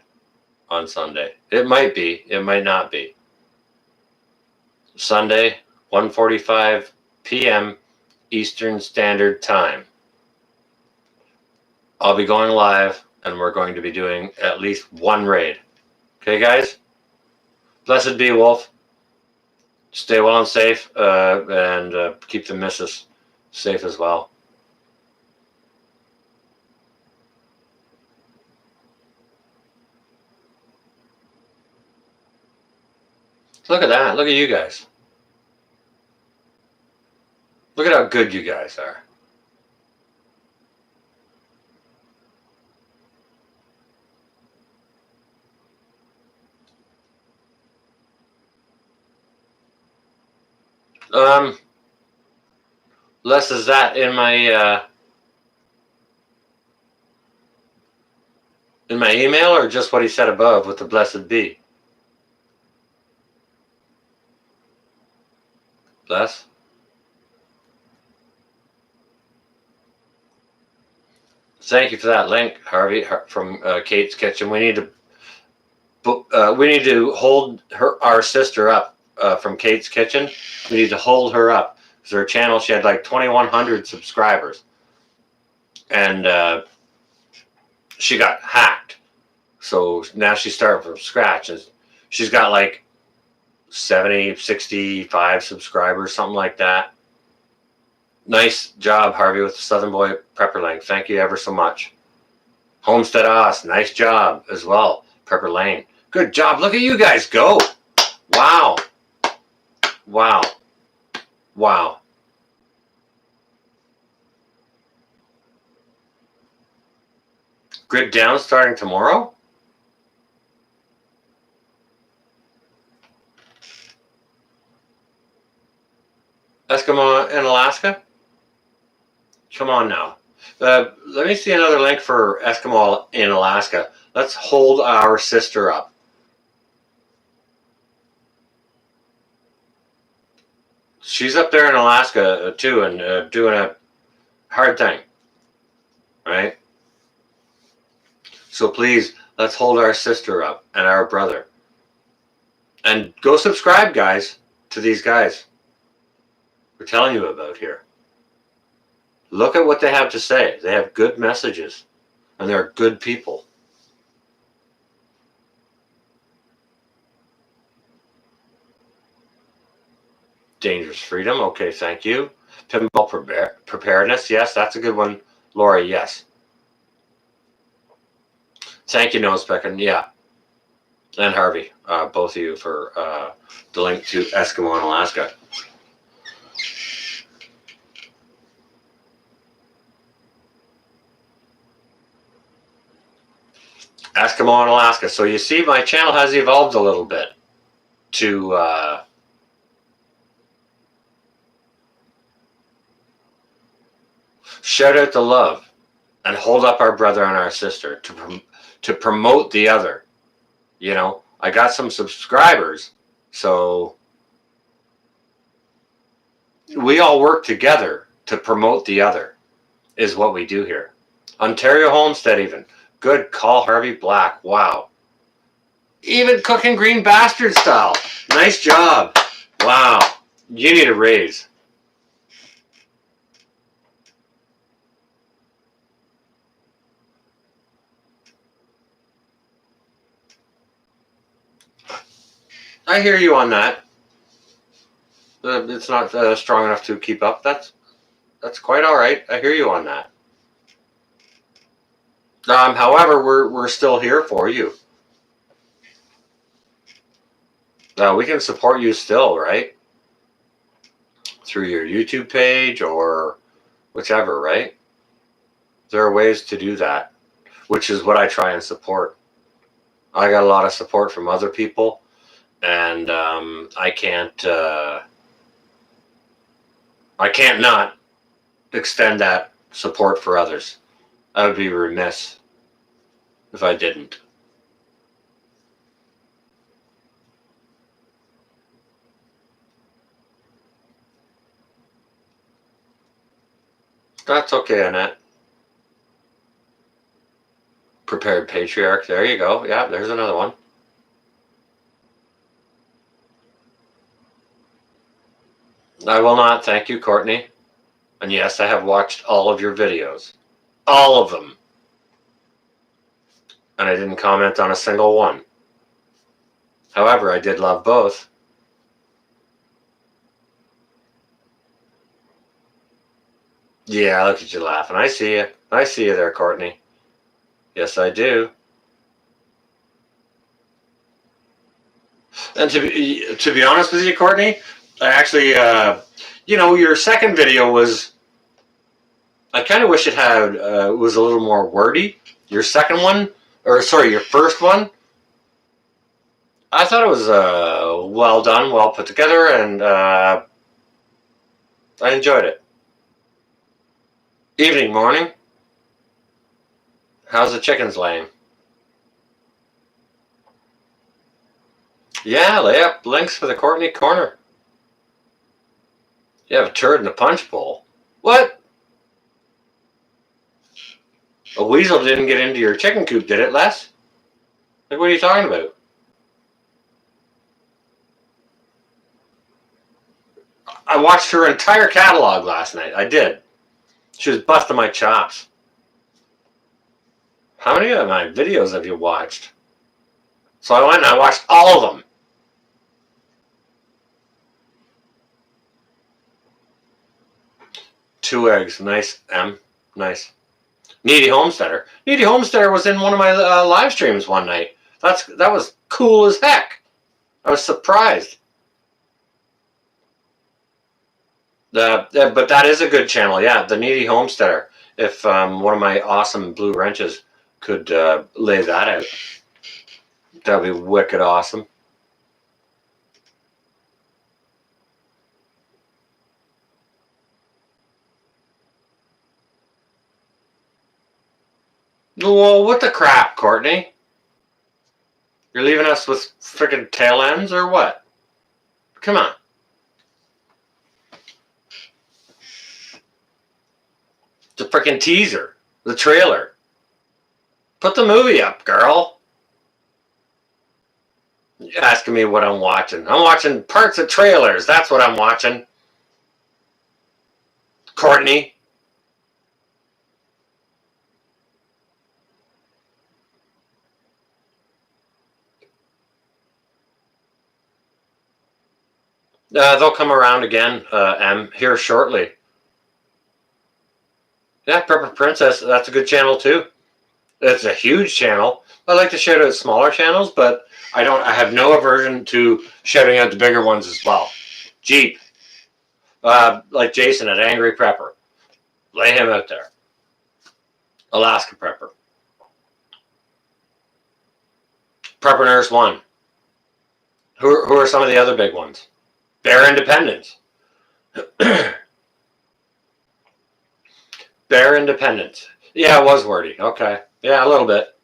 on Sunday. It might be. It might not be. Sunday, 1:45 p.m. Eastern Standard Time. I'll be going live, and we're going to be doing at least one raid. Okay, guys? Blessed be, Wolf. Stay well and safe, and keep the missus safe as well. Look at that. Look at you guys. Look at how good you guys are. Les, is that in my email, or just what he said above with the blessed be? Les? Thank you for that link, Harvey, from Kate's Kitchen. We need to hold our sister up from Kate's Kitchen. We need to hold her up because her channel, she had like 2,100 subscribers, and she got hacked. So now she's starting from scratch. She's got like 70, 65 subscribers, something like that. Nice job, Harvey, with the Southern Boy Prepper Lane. Thank you ever so much. Homestead Oz, nice job as well. Prepper Lane. Good job. Look at you guys go. Wow. Wow. Wow. Grid down starting tomorrow? Eskimo in Alaska? Come on now. Let me see another link for Eskimo in Alaska. Let's hold our sister up. She's up there in Alaska too, and doing a hard thing, right? So please, let's hold our sister up and our brother. And go subscribe, guys, to these guys we're telling you about here. Look at what they have to say. They have good messages, and they're good people. Dangerous Freedom. Okay, thank you. Pinball Preparedness. Yes, that's a good one. Lori, yes. Thank you, Nosepecker. Yeah. And Harvey, both of you for the link to Eskimo in Alaska. Eskimo in Alaska. So you see, my channel has evolved a little bit to shout out the love and hold up our brother and our sister, to promote the other. You know, I got some subscribers, so we all work together to promote the other, is what we do here. Ontario Homestead, even. Good call, Harvey Black. Wow. Even cooking green bastard style. Nice job. Wow. You need a raise. I hear you on that. It's not strong enough to keep up. That's quite all right. I hear you on that. However, we're still here for you. We can support you still, right? Through your YouTube page or whichever, right? There are ways to do that, which is what I try and support. I got a lot of support from other people, and I can't not extend that support for others. I would be remiss if I didn't. That's okay, Annette. Prepared Patriarch. There you go. Yeah, there's another one. I will not. Thank you, Courtney. And yes, I have watched all of your videos. All of them. And I didn't comment on a single one. However, I did love both. Yeah, look at you laughing. I see you. I see you there, Courtney. Yes, I do. And to be honest with you, Courtney, I actually, your second video was, I kind of wish it had, was a little more wordy. Your second one, your first one, I thought it was well done, well put together, and I enjoyed it. Evening, morning. How's the chickens laying? Yeah, lay up links for the Courtney Corner. You have a turd in a punch bowl. What? A weasel didn't get into your chicken coop, did it, Les? Like, what are you talking about? I watched her entire catalog last night. I did. She was busting my chops. How many of my videos have you watched? So I went and I watched all of them. Two eggs. Nice, M. Nice. Needy Homesteader. Needy Homesteader was in one of my live streams one night. That was cool as heck. I was surprised. But that is a good channel. Yeah, the Needy Homesteader. If one of my awesome blue wrenches could lay that out, that'd be wicked awesome. Well, what the crap, Courtney? You're leaving us with freaking tail ends or what? Come on. The freaking teaser. The trailer. Put the movie up, girl. You're asking me what I'm watching. I'm watching parts of trailers. That's what I'm watching. Courtney. They'll come around again, M, here shortly. Yeah, Pepper Princess, that's a good channel too. It's a huge channel. I like to shout out smaller channels, but I have no aversion to shouting out the bigger ones as well. Jeep. Like Jason at Angry Prepper. Lay him out there. Alaska Prepper. Prepper Nurse 1. Who are some of the other big ones? Bare Independence. Bare Independence. Yeah, it was wordy. Okay. Yeah, a little bit.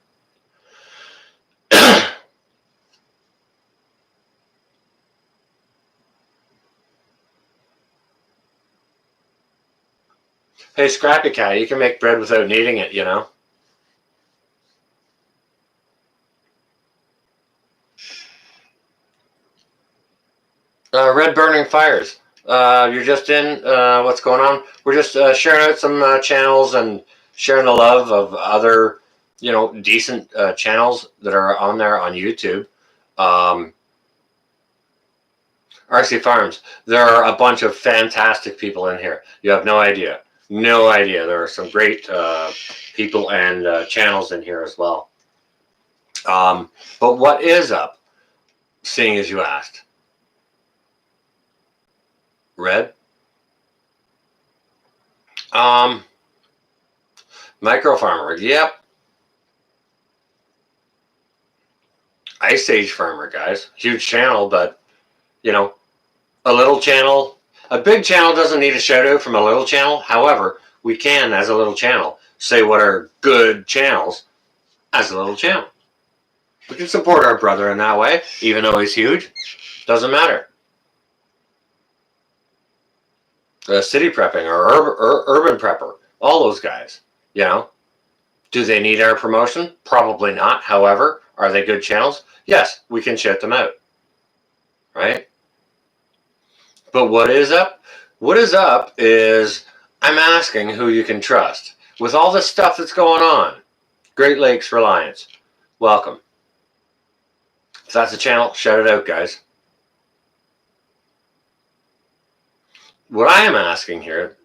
Hey, Scrappy Cat, you can make bread without kneading it, you know? Red Burning Fires. You're just in. What's going on? We're just sharing out some channels and sharing the love of other, decent channels that are on there on YouTube. RC Farms. There are a bunch of fantastic people in here. You have no idea. No idea. There are some great people and channels in here as well. But what is up, seeing as you asked? Red? Micro Farmer. Yep. Ice Age Farmer, guys. Huge channel, but, a little channel. A big channel doesn't need a shout out from a little channel. However, we can, as a little channel, say what are good channels as a little channel. We can support our brother in that way, even though he's huge. Doesn't matter. City Prepping or Urban Prepper. All those guys, Do they need our promotion? Probably not. However, are they good channels? Yes, we can shout them out. Right? But what is up? What is up is I'm asking who you can trust. With all this stuff that's going on, Great Lakes Reliance, welcome. If that's a channel, shout it out, guys. What I am asking here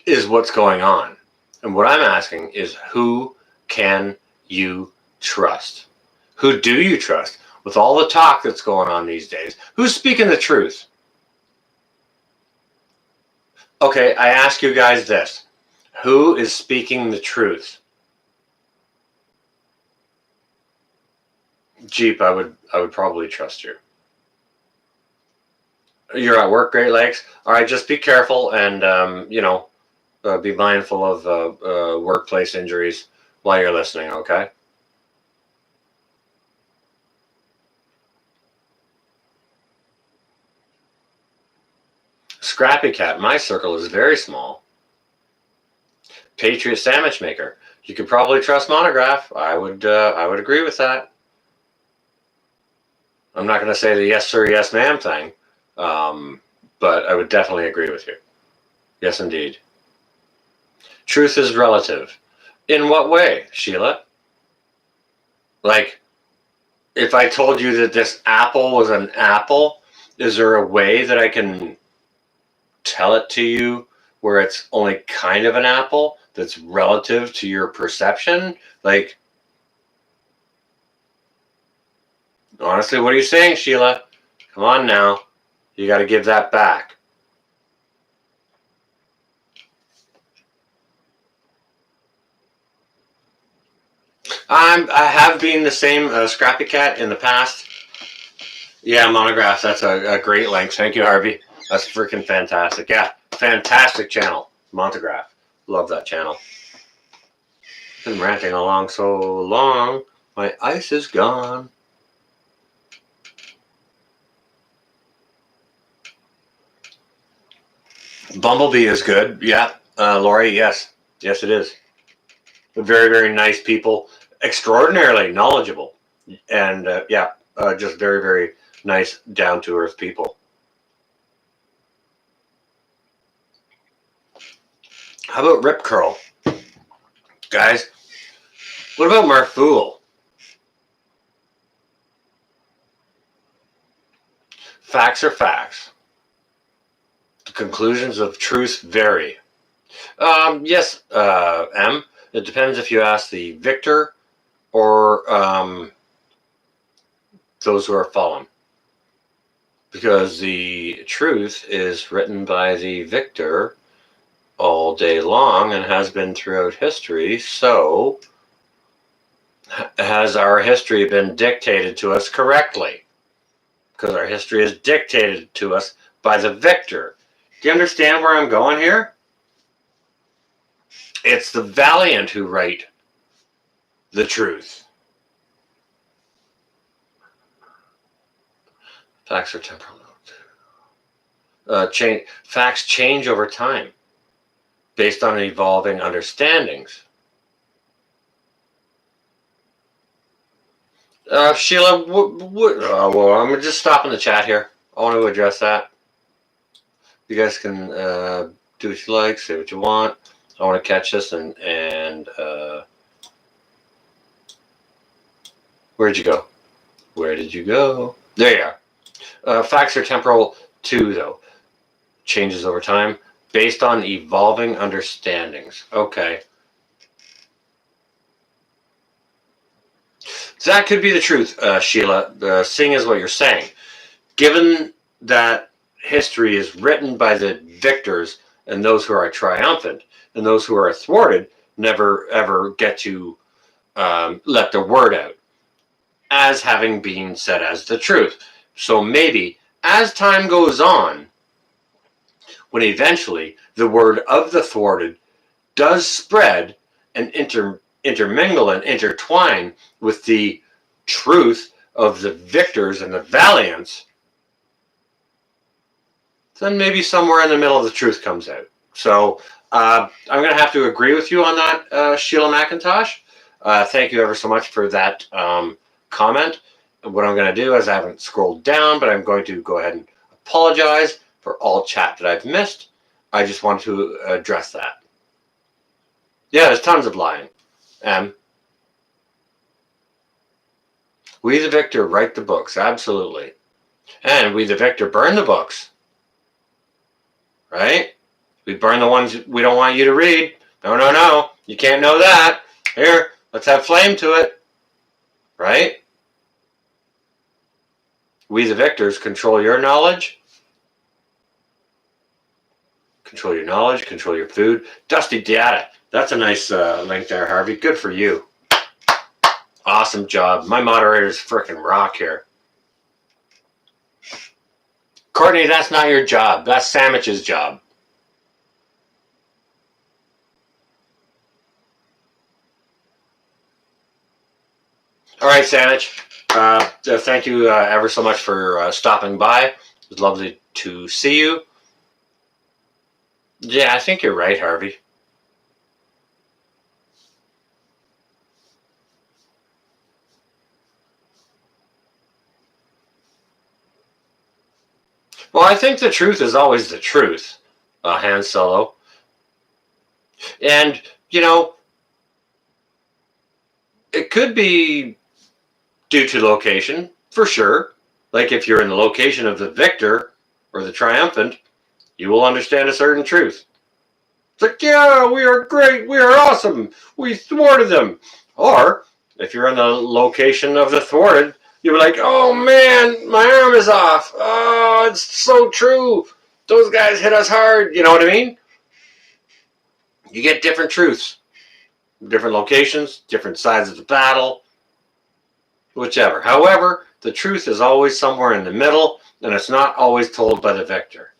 is what's going on. And what I'm asking is who can you trust? Who do you trust? With all the talk that's going on these days, who's speaking the truth? Okay, I ask you guys this. Who is speaking the truth? Jeep, I would probably trust you. You're at work, Great Lakes. All right, just be careful and, be mindful of workplace injuries while you're listening, okay? Scrappy Cat, my circle is very small. Patriot Sandwich Maker, you could probably trust Monograph. I would agree with that. I'm not going to say the yes sir, yes ma'am thing, but I would definitely agree with you. Yes, indeed. Truth is relative. In what way, Sheila? Like, if I told you that this apple was an apple, is there a way that I can tell it to you where it's only kind of an apple that's relative to your perception? Like, honestly, what are you saying, Sheila? Come on now. You got to give that back. I have been the same Scrappy Cat in the past. Yeah, Monograph. That's a great link. Thank you, Harvey. That's freaking fantastic. Yeah, fantastic channel. Monograph. Love that channel. Been ranting along so long. My ice is gone. Bumblebee is good. Yeah. Lori, yes. Yes, it is. Very, very nice people. Extraordinarily knowledgeable. And, just very, very nice, down-to-earth people. How about Rip Curl? Guys, what about Marfool? Facts are facts. The conclusions of truth vary. Yes, M. It depends if you ask the victor or those who are fallen. Because the truth is written by the victor all day long and has been throughout history. So, Has our history been dictated to us correctly? Because our history is dictated to us by the victor. Do you understand where I'm going here? It's the valiant who write the truth. Facts are temporal. Facts change over time based on evolving understandings. Sheila, well, I'm just stopping the chat here. I want to address that. You guys can do what you like, say what you want. I want to catch this and where'd you go? Where did you go? There you are. Facts are temporal too, though. Changes over time based on evolving understandings. Okay. That could be the truth, Sheila. Seeing is what you're saying. Given that history is written by the victors and those who are triumphant, and those who are thwarted never ever get to let the word out as having been said as the truth. So maybe as time goes on, when eventually the word of the thwarted does spread and intermingle and intertwine with the truth of the victors and the valiants, then maybe somewhere in the middle of the truth comes out. So I'm going to have to agree with you on that, Sheila McIntosh. Thank you ever so much for that comment. What I'm going to do is I haven't scrolled down, but I'm going to go ahead and apologize for all chat that I've missed. I just want to address that. Yeah, there's tons of lying. We the victor write the books, absolutely. And we the victor burn the books. Right? We burn the ones we don't want you to read. No. You can't know that. Here, let's have flame to it. Right? We the victors control your knowledge. Control your knowledge, control your food. Dusty data. That's a nice link there, Harvey. Good for you. Awesome job. My moderators freaking rock here. Courtney, that's not your job. That's Sandwich's job. All right, Sandwich. Thank you ever so much for stopping by. It was lovely to see you. Yeah, I think you're right, Harvey. Well, I think the truth is always the truth, Han Solo. And, you know, it could be due to location, for sure. Like if you're in the location of the victor or the triumphant, you will understand a certain truth. It's like, yeah, we are great, we are awesome, we thwarted them. Or if you're in the location of the thwarted, you're like, oh man, my arm is off. Oh, it's so true. Those guys hit us hard. You know what I mean? You get different truths, different locations, different sides of the battle, whichever. However, the truth is always somewhere in the middle, and it's not always told by the victor.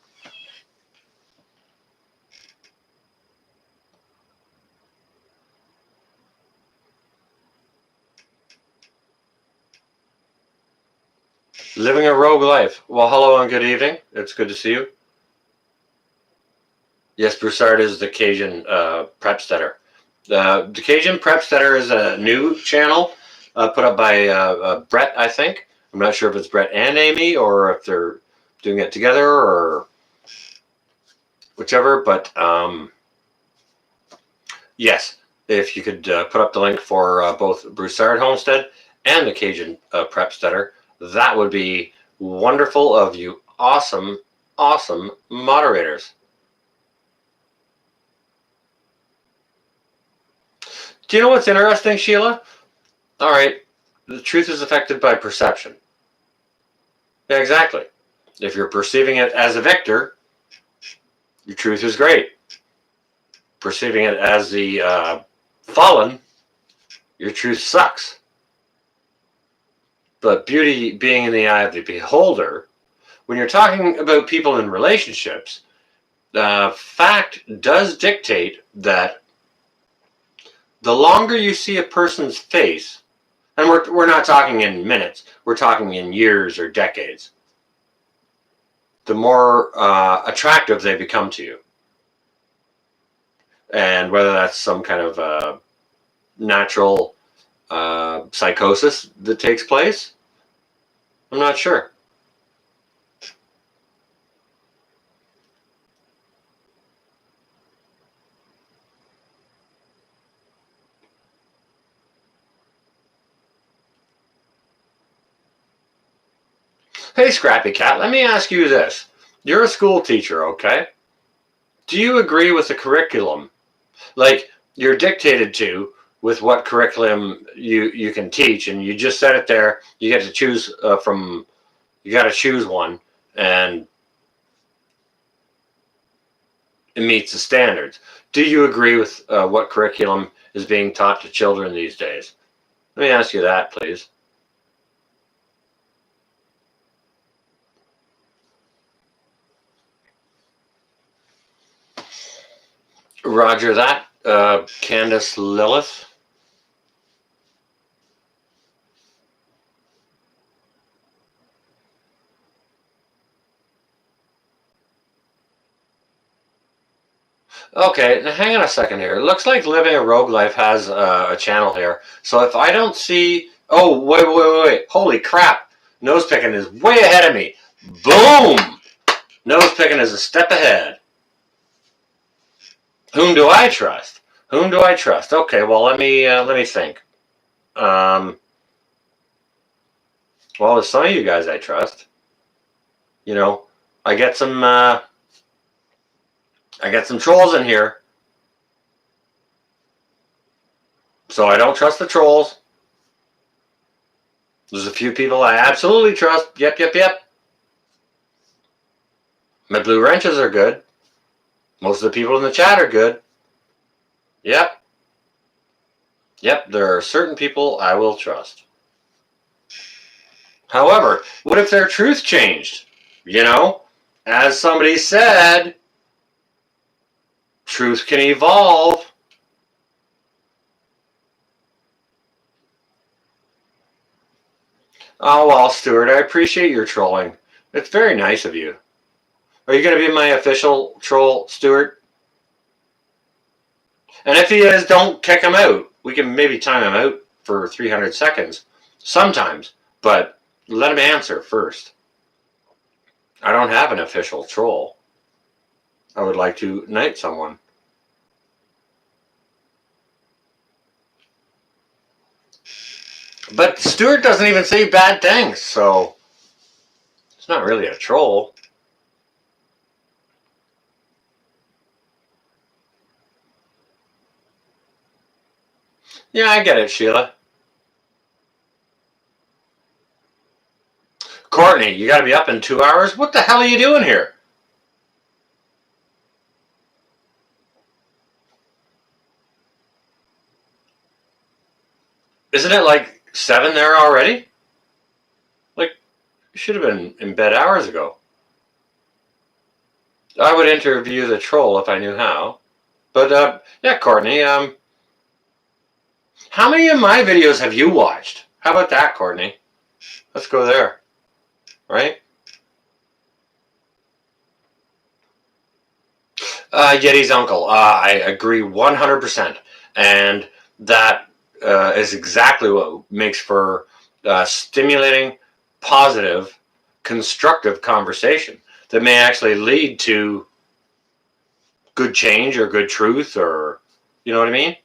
Living a rogue life. Well, hello and good evening. It's good to see you. Yes, Broussard is the Cajun Prepsteader. The Cajun Prepsteader is a new channel put up by Brett, I think. I'm not sure if it's Brett and Amy or if they're doing it together or whichever, but yes, if you could put up the link for both Broussard Homestead and the Cajun Prepsteader, that would be wonderful of you. Awesome, awesome moderators. Do you know what's interesting, Sheila? All right, the truth is affected by perception. Yeah, exactly. If you're perceiving it as a victor, your truth is great. Perceiving it as the fallen, your truth sucks. But beauty being in the eye of the beholder, when you're talking about people in relationships, fact does dictate that the longer you see a person's face, and we're not talking in minutes, we're talking in years or decades, the more attractive they become to you. And whether that's some kind of natural psychosis that takes place, I'm not sure. Hey, Scrappy Cat, let me ask you this. You're a school teacher, okay? Do you agree with the curriculum? Like, you're dictated to with what curriculum you can teach, and you just set it there. You get to choose from, you got to choose one, and it meets the standards. Do you agree with what curriculum is being taught to children these days? Let me ask you that, please. Roger that, Candace Lilith. Okay, now hang on a second here. It looks like Living a Rogue Life has a channel here. So if I don't see... Oh, wait. Holy crap. Nose picking is way ahead of me. Boom! Nose picking is a step ahead. Whom do I trust? Whom do I trust? Okay, well, let me think. Well, there's some of you guys I trust. You know, I get some trolls in here. So I don't trust the trolls. There's a few people I absolutely trust. Yep. My blue wrenches are good. Most of the people in the chat are good. Yep, there are certain people I will trust. However, what if their truth changed? You know, as somebody said, truth can evolve. Oh, well, Stuart, I appreciate your trolling. It's very nice of you. Are you going to be my official troll, Stuart? And if he is, don't kick him out. We can maybe time him out for 300 seconds sometimes, but let him answer first. I don't have an official troll. I would like to knight someone. But Stuart doesn't even say bad things, so it's not really a troll. Yeah, I get it, Sheila. Courtney, you got to be up in 2 hours? What the hell are you doing here? Isn't it like 7 there already? Like, you should have been in bed hours ago. I would interview the troll if I knew how. But, yeah, Courtney, how many of my videos have you watched? How about that, Courtney? Let's go there. Right? Yeti's uncle. I agree 100%. And that is exactly what makes for stimulating, positive, constructive conversation that may actually lead to good change or good truth, or, you know what I mean?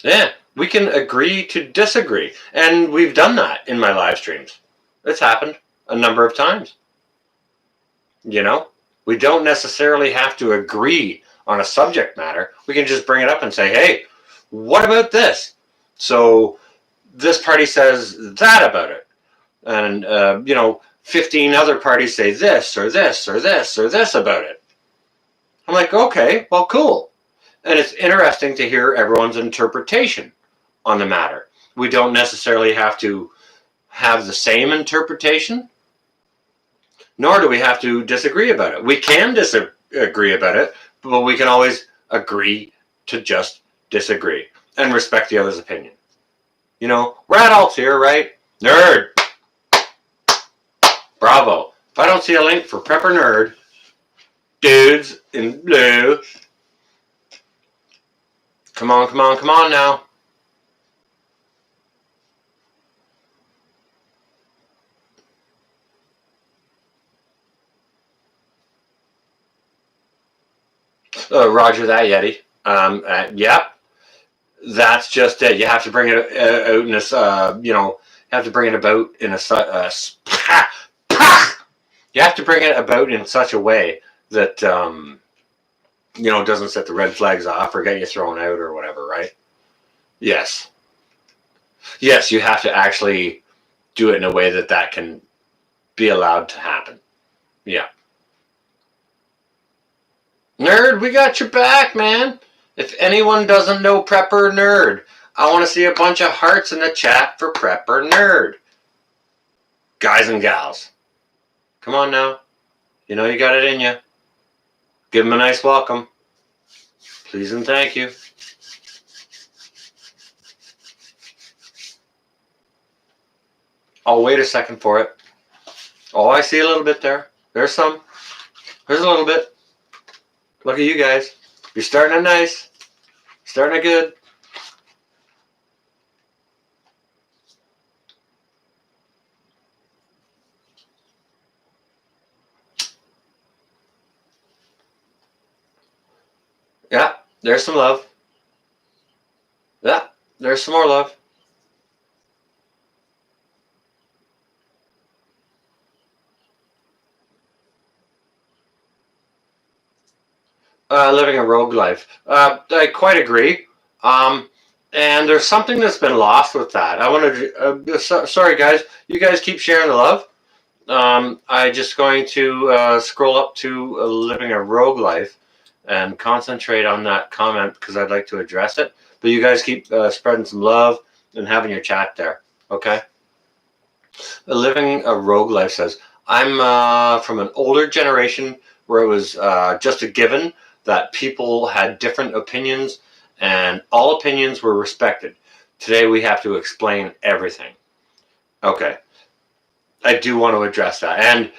Yeah, we can agree to disagree. And we've done that in my live streams. It's happened a number of times. You know, we don't necessarily have to agree on a subject matter. We can just bring it up and say, hey, what about this? So this party says that about it. And, you know, 15 other parties say this or this or this or this about it. I'm like, okay, well, cool. And it's interesting to hear everyone's interpretation on the matter. We don't necessarily have to have the same interpretation, nor do we have to disagree about it. We can disagree about it, but we can always agree to just disagree and respect the other's opinion. You know, we're adults here, right? Nerd. Bravo. If I don't see a link for Prepper Nerd, dudes in blue, come on, come on, come on now. Roger that, Yeti. Yep. That's just it. You have to bring it out in a, you have to bring it about in a, you have to bring it about in such a way that, doesn't set the red flags off or get you thrown out or whatever, right? Yes. Yes, you have to actually do it in a way that can be allowed to happen. Yeah. Nerd, we got your back, man. If anyone doesn't know Prepper Nerd, I want to see a bunch of hearts in the chat for Prepper Nerd. Guys and gals. Come on now. You know you got it in you. Give them a nice welcome. Please and thank you. I'll wait a second for it. Oh, I see a little bit there. There's some. There's a little bit. Look at you guys. You're starting it nice. Starting it good. Yeah, there's some love. Yeah, there's some more love. Living a rogue life. I quite agree. And there's something that's been lost with that. I want to. Sorry, guys. You guys keep sharing the love. I'm just going to scroll up to living a rogue life and concentrate on that comment because I'd like to address it. But you guys keep spreading some love and having your chat there. Okay. Living a rogue life says, I'm from an older generation where it was just a given that people had different opinions and all opinions were respected. Today we have to explain everything. Okay. I do want to address that. And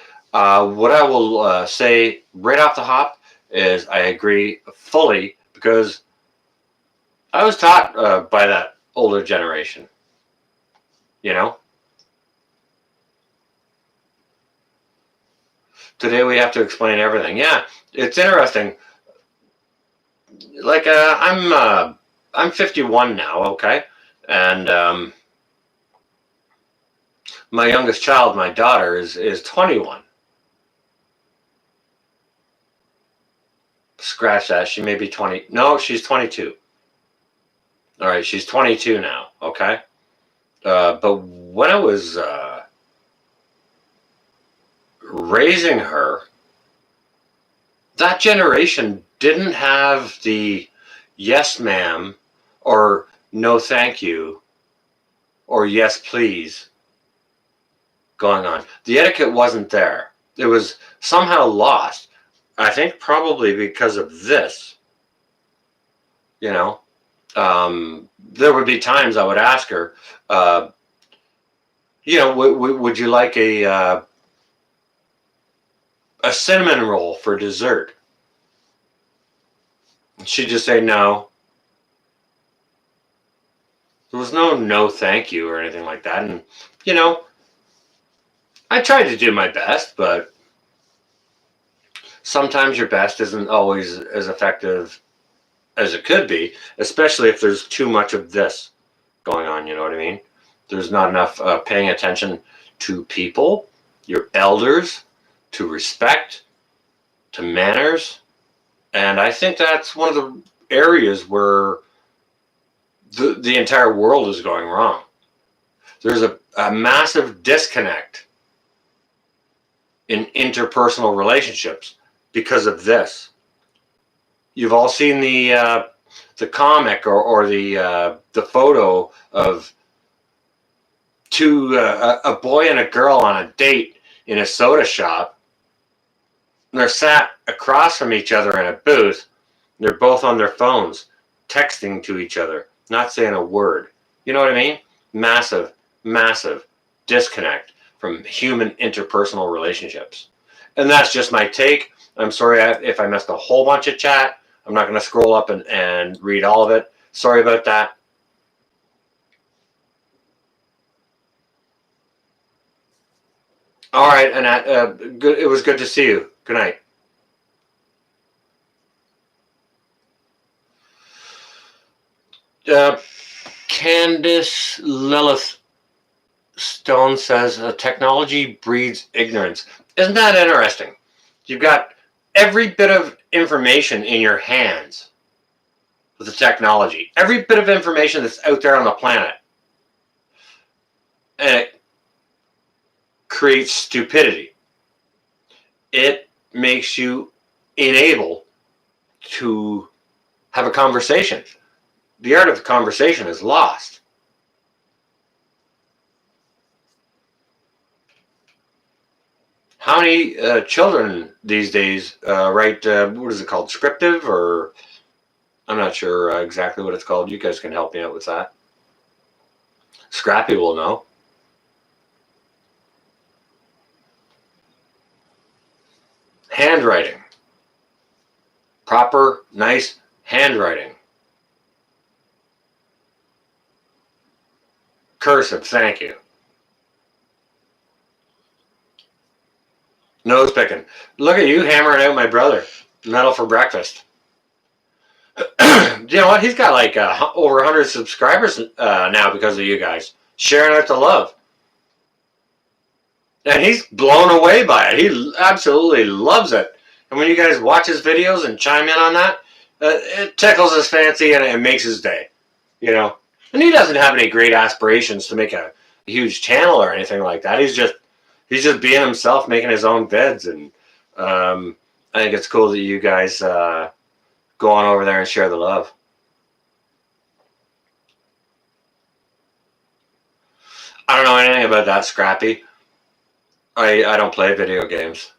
what I will say right off the hop is I agree fully because I was taught by that older generation. You know? Today we have to explain everything. Yeah, it's interesting. Like I'm 51 now, okay, and my youngest child, my daughter, is 21. Scratch that. She may be 20. No, she's 22. All right, she's 22 now. Okay, but when I was raising her, that generation didn't have the yes ma'am or no thank you or yes please going on. The etiquette wasn't there. It was somehow lost. I think probably because of this. You know, there would be times I would ask her, would you like a cinnamon roll for dessert? She'd just say no. There was no thank you or anything like that. And, I tried to do my best, but sometimes your best isn't always as effective as it could be, especially if there's too much of this going on, you know what I mean? There's not enough paying attention to people, your elders, to respect, to manners. And I think that's one of the areas where the entire world is going wrong. There's a massive disconnect in interpersonal relationships because of this. You've all seen the comic or the photo of a boy and a girl on a date in a soda shop. They're sat across from each other in a booth. They're both on their phones, texting to each other, not saying a word. You know what I mean? Massive, massive disconnect from human interpersonal relationships. And that's just my take. I'm sorry if I missed a whole bunch of chat. I'm not going to scroll up and read all of it. Sorry about that. All right, Annette, good. It was good to see you. Good night. Candice Lilith Stone says technology breeds ignorance. Isn't that interesting? You've got every bit of information in your hands with the technology, every bit of information that's out there on the planet, and it creates stupidity. It makes you unable to have a conversation. The art of the conversation is lost. How many children these days write, what is it called, scriptive, or I'm not sure exactly what it's called. You guys can help me out with that. Scrappy will know. Handwriting. Proper, nice handwriting. Cursive, thank you. Nose picking. Look at you hammering out my brother. Metal for breakfast. You know what? He's got like over 100 subscribers now because of you guys. Sharing out the love. And he's blown away by it. He absolutely loves it. And when you guys watch his videos and chime in on that, it tickles his fancy and it makes his day. You know? And he doesn't have any great aspirations to make a huge channel or anything like that. He's just being himself, making his own vids. And I think it's cool that you guys go on over there and share the love. I don't know anything about that, Scrappy. I don't play video games.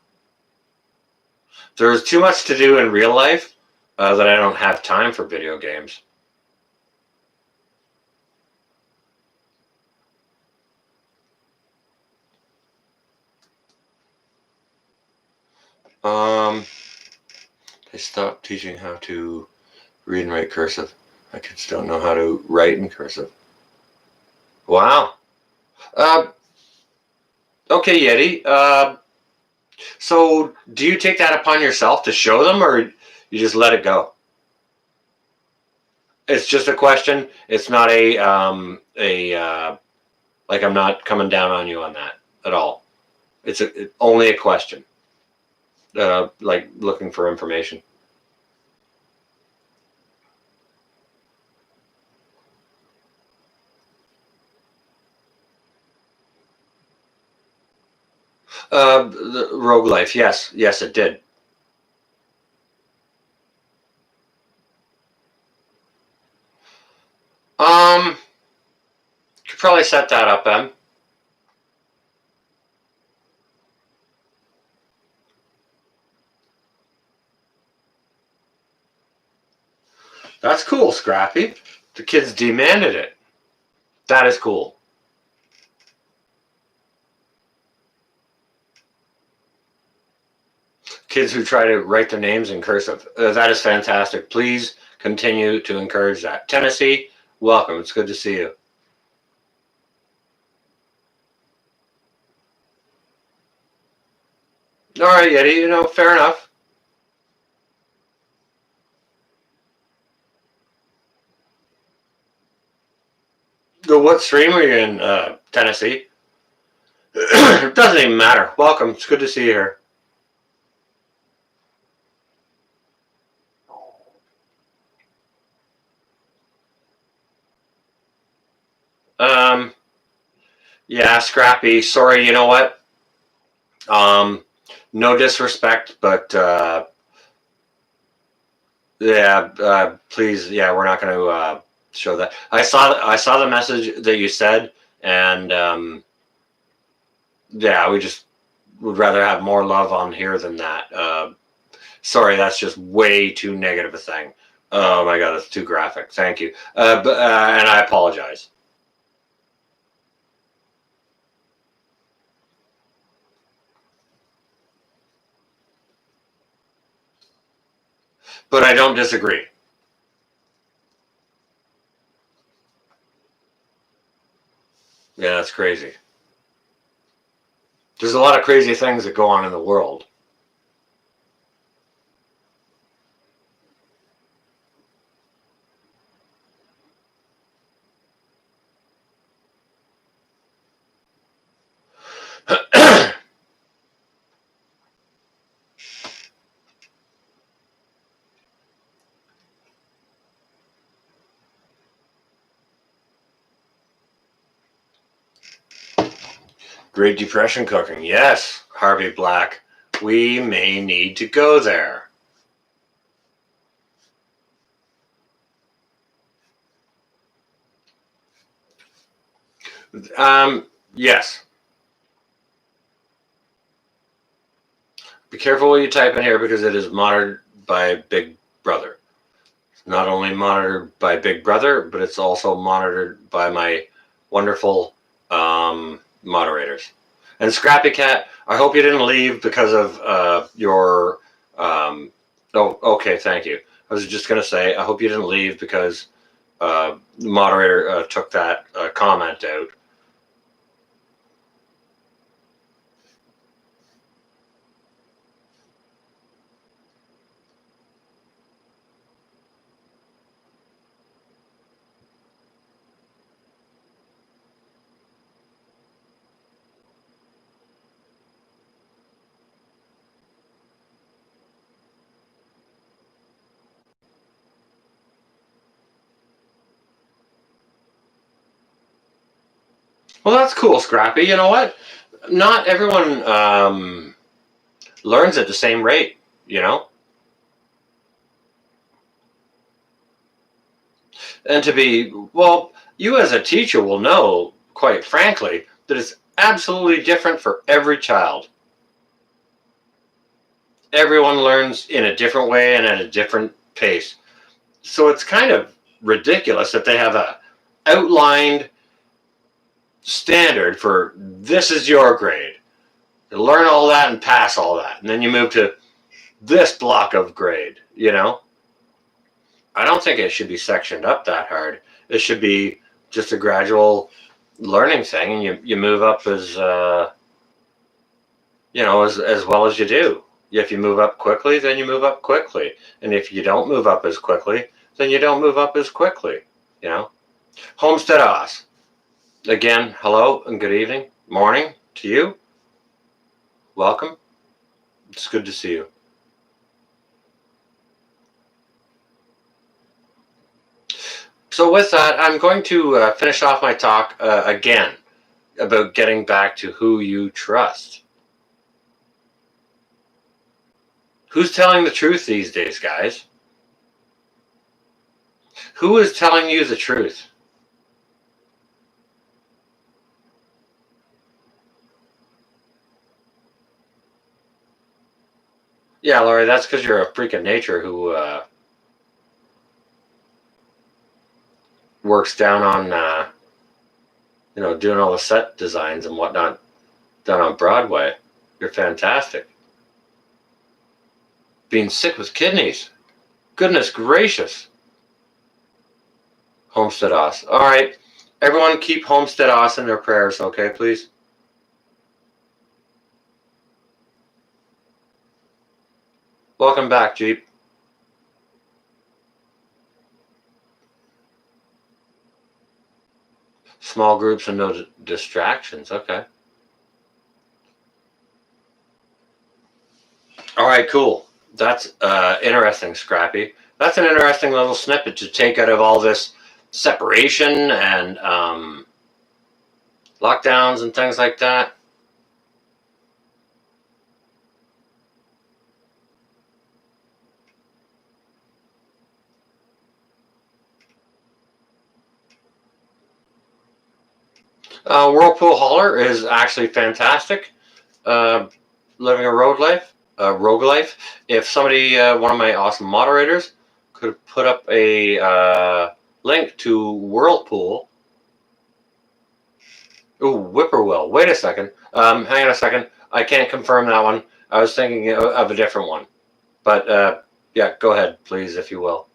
There's too much to do in real life that I don't have time for video games. They stopped teaching how to read and write cursive. My kids don't know how to write in cursive. Wow. Okay, Yeti. So do you take that upon yourself to show them, or you just let it go? It's just a question. It's not like I'm not coming down on you on that at all. It's only a question. Like looking for information. The Rogue Life, yes, it did. Could probably set that up, Em. That's cool, Scrappy. The kids demanded it. That is cool. Kids who try to write their names in cursive. That is fantastic. Please continue to encourage that. Tennessee, welcome. It's good to see you. All right, Yeti, fair enough. What stream are you in, Tennessee? It doesn't even matter. Welcome. It's good to see you here. Yeah, Scrappy. Sorry, you know what? No disrespect, but yeah, please, yeah, we're not going to show that. I saw the message that you said, And yeah, we just would rather have more love on here than that. Sorry, that's just way too negative a thing. Oh my god, that's too graphic. Thank you. And I apologize. But I don't disagree. Yeah, that's crazy. There's a lot of crazy things that go on in the world. Great Depression cooking. Yes, Harvey Black. We may need to go there. Yes. Be careful what you type in here because it is monitored by Big Brother. It's not only monitored by Big Brother, but it's also monitored by my wonderful moderators. And Scrappy Cat, I hope you didn't leave because of your. Oh, okay, thank you. I was just going to say, I hope you didn't leave because the moderator took that comment out. Well, that's cool, Scrappy. You know what? Not everyone learns at the same rate, you know? And to be, well, you as a teacher will know, quite frankly, that it's absolutely different for every child. Everyone learns in a different way and at a different pace. So it's kind of ridiculous that they have a outlined standard for this is your grade. You learn all that and pass all that. And then you move to this block of grade, you know? I don't think it should be sectioned up that hard. It should be just a gradual learning thing, and you move up as as well as you do. If you move up quickly, then you move up quickly, and if you don't move up as quickly, then you don't move up as quickly. You know, Homestead Oz. Again, hello and good evening, morning to you. Welcome. It's good to see you. So with that, I'm going to finish off my talk again about getting back to who you trust. Who's telling the truth these days, guys? Who is telling you the truth? Yeah, Laurie, that's because you're a freak of nature who works down on, doing all the set designs and whatnot done on Broadway. You're fantastic. Being sick with kidneys. Goodness gracious. Homestead Oz. All right. Everyone keep Homestead Oz in their prayers, okay, please? Welcome back, Jeep. Small groups and no distractions. Okay. All right, cool. That's interesting, Scrappy. That's an interesting little snippet to take out of all this separation and lockdowns and things like that. Whirlpool Hauler is actually fantastic. Living a rogue life. If somebody, one of my awesome moderators, could put up a link to Whirlpool. Ooh, Whippoorwill. Wait a second. Hang on a second. I can't confirm that one. I was thinking of a different one. But yeah, go ahead, please, if you will.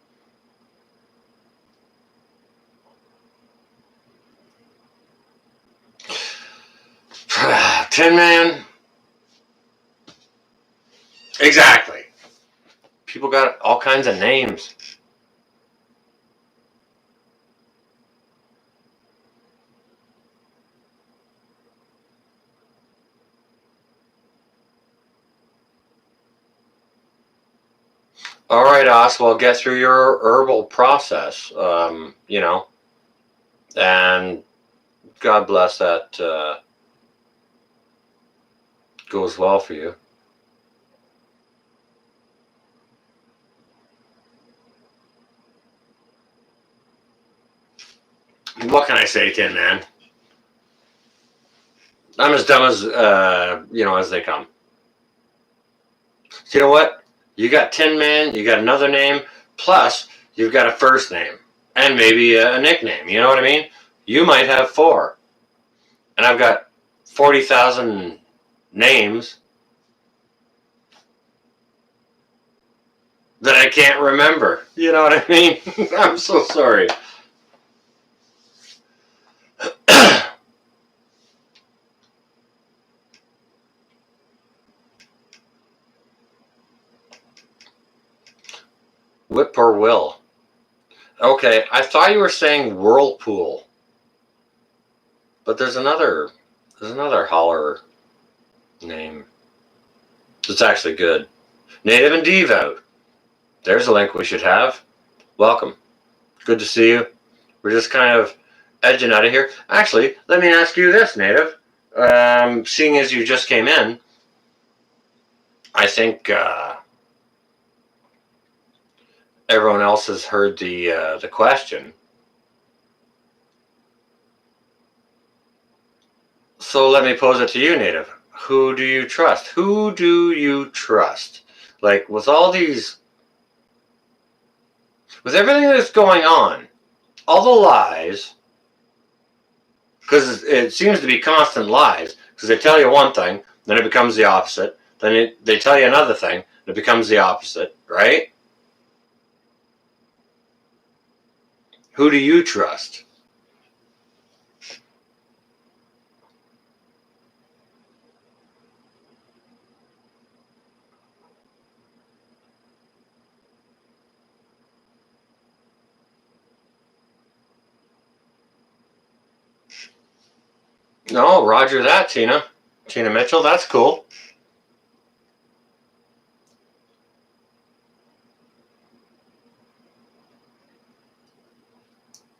Tin Man. Exactly. People got all kinds of names. All right, Oswald, get through your herbal process, you know, and God bless that goes well for you. What can I say, Tin Man? I'm as dumb as, you know, as they come. So you know what? You got Tin Man, you got another name, plus you've got a first name, and maybe a nickname, you know what I mean? You might have 4. And I've got 40,000 names that I can't remember. You know what I mean? I'm so sorry. Whippoorwill. Okay, I thought you were saying Whirlpool, but there's another holler name that's actually good. Native and Devout. There's a link we should have. Welcome. Good to see you. We're just kind of edging out of here. Actually, let me ask you this, Native. Seeing as you just came in, I think everyone else has heard the question. So let me pose it to you, Native. Who do you trust? Who do you trust? Like, with all these, with everything that's going on, all the lies, because it seems to be constant lies, because they tell you one thing, then it becomes the opposite, then they tell you another thing, and it becomes the opposite, right? Who do you trust? No, roger that, Tina. Tina Mitchell, that's cool.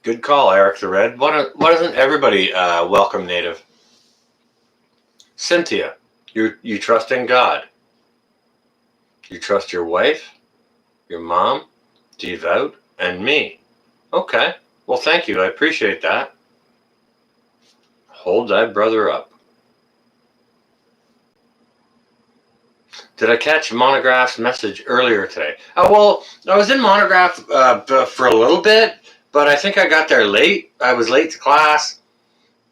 Good call, Eric the Red. Why doesn't everybody welcome Native? Cynthia, you trust in God. You trust your wife, your mom, Devout, and me. Okay. Well, thank you. I appreciate that. Hold thy brother up. Did I catch Monograph's message earlier today? Oh, well, I was in Monograph for a little bit, but I think I got there late. I was late to class.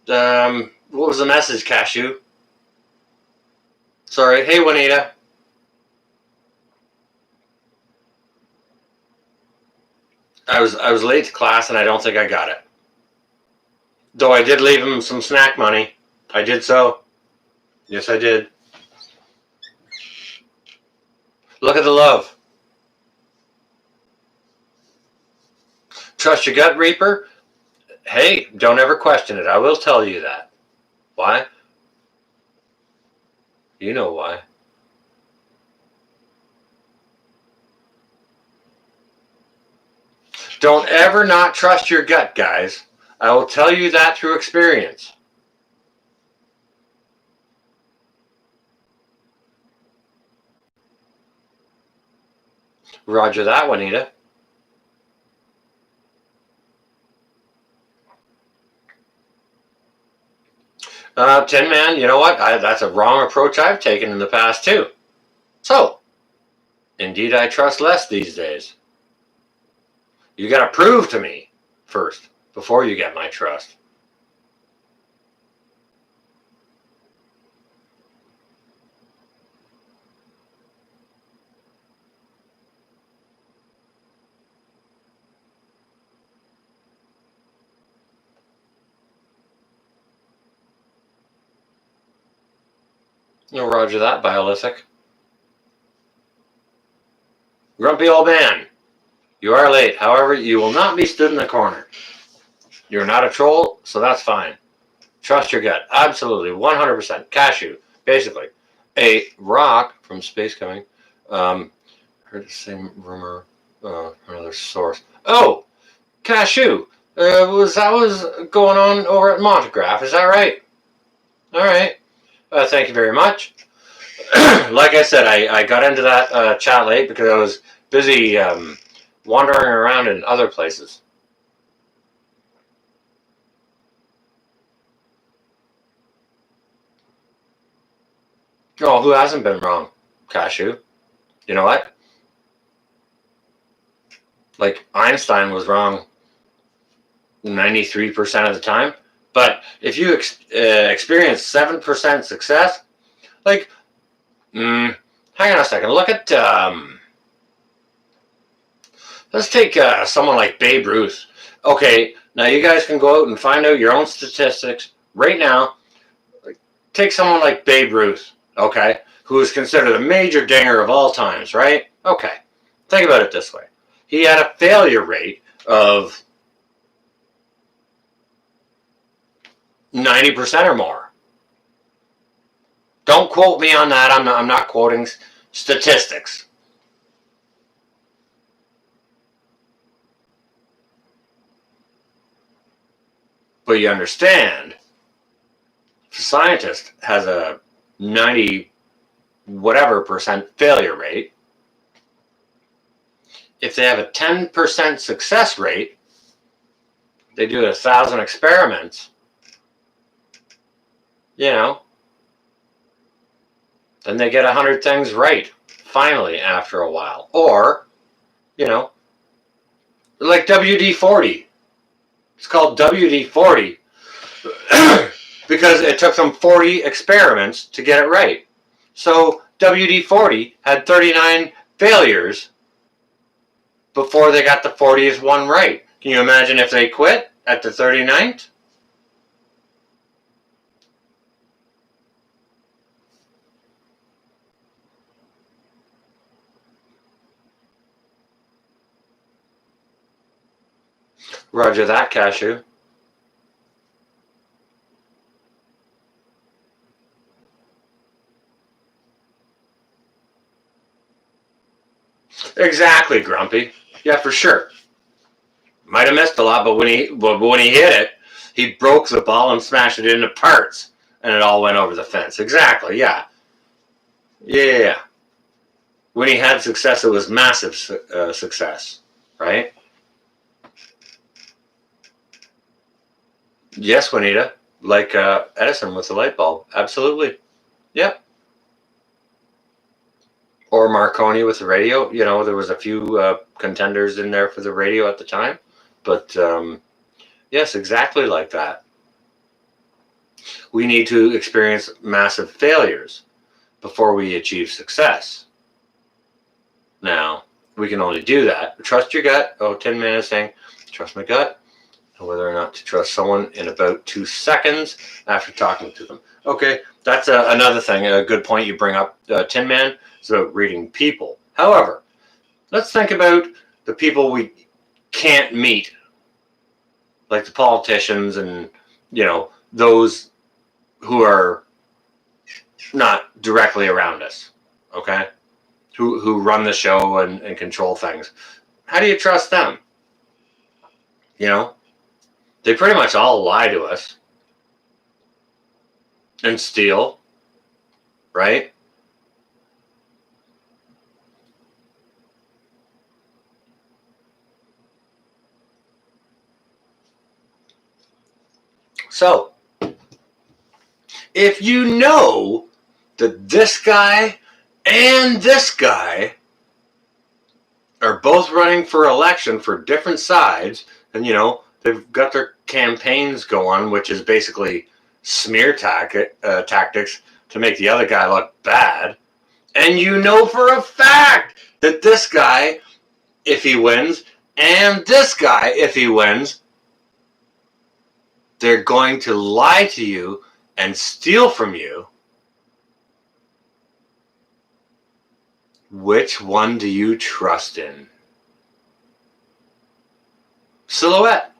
What was the message, Cashew? Sorry. Hey, Juanita. I was late to class, and I don't think I got it. Though I did leave him some snack money. I did so. Yes, I did. Look at the love. Trust your gut, Reaper? Hey, don't ever question it. I will tell you that. Why? You know why. Don't ever not trust your gut, guys. I will tell you that through experience. Roger that, Juanita. Tin Man, you know what? That's a wrong approach I've taken in the past too. So, indeed, I trust less these days. You got to prove to me first before you get my trust. No, roger that, Biolithic. Grumpy old man, you are late. However, you will not be stood in the corner. You're not a troll, so that's fine. Trust your gut. Absolutely. 100%. Cashew. Basically. A rock from space coming. Heard the same rumor from another source. Oh! Cashew! That was going on over at Montegraph. Is that right? Alright. Thank you very much. Like I said, I got into that chat late because I was busy wandering around in other places. Oh, who hasn't been wrong? Cashew. You know what? Like, Einstein was wrong 93% of the time. But if you experience 7% success, like, hang on a second. Look at, let's take someone like Babe Ruth. Okay, now you guys can go out and find out your own statistics right now. Take someone like Babe Ruth, okay, who is considered a major dinger of all times, right? Okay, think about it this way. He had a failure rate of 90% or more. Don't quote me on that. I'm not quoting statistics. But you understand, if a scientist has a 90 whatever percent failure rate, if they have a 10% success rate, they do 1,000 experiments, you know, then they get 100 things right, finally, after a while. Or, you know, like WD-40. It's called WD-40 because it took them 40 experiments to get it right. So WD-40 had 39 failures before they got the 40th one right. Can you imagine if they quit at the 39th? Roger that, Cashew. Exactly, Grumpy. Yeah, for sure. Might have missed a lot, but when he hit it, he broke the ball and smashed it into parts, and it all went over the fence. Exactly. Yeah. Yeah. When he had success, it was massive success, right? Yes, Juanita. Like Edison with the light bulb. Absolutely. Yep. Or Marconi with the radio. You know, there was a few contenders in there for the radio at the time. But yes, exactly like that. We need to experience massive failures before we achieve success. Now, we can only do that. Trust your gut. Oh, Tin Man is saying, trust my gut. And whether or not to trust someone in about 2 seconds after talking to them. Okay, that's another thing, a good point you bring up, Tin Man. It's about reading people. However, let's think about the people we can't meet, like the politicians and, you know, those who are not directly around us, okay? Who run the show and control things. How do you trust them? You know? They pretty much all lie to us and steal, right? So, If you know that this guy and this guy are both running for election for different sides, and they've got their campaigns going, which is basically smear tactics to make the other guy look bad, and you know for a fact that this guy, if he wins, and this guy, if he wins, they're going to lie to you and steal from you, which one do you trust in? Silhouette.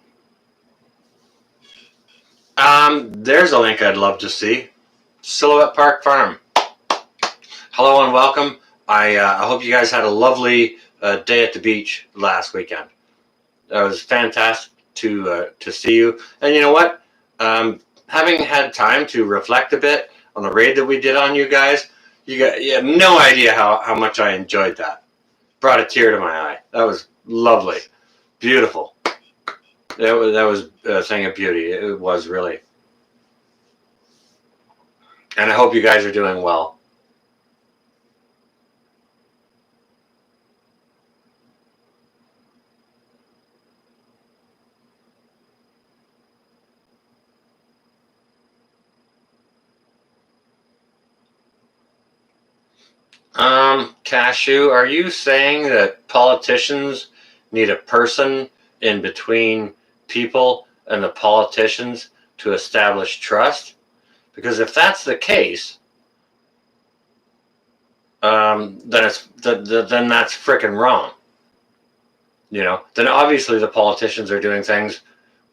There's a link I'd love to see. Silhouette Park Farm. Hello and welcome. I hope you guys had a lovely day at the beach last weekend. It was fantastic to see you. And you know what? Having had time to reflect a bit on the raid that we did on you guys, you have no idea how much I enjoyed that. Brought a tear to my eye. That was lovely. Beautiful. That was a thing of beauty. It was really. And I hope you guys are doing well. Cashew, are you saying that politicians need a person in between people and the politicians to establish trust? Because if that's the case, then that's freaking wrong. Then obviously the politicians are doing things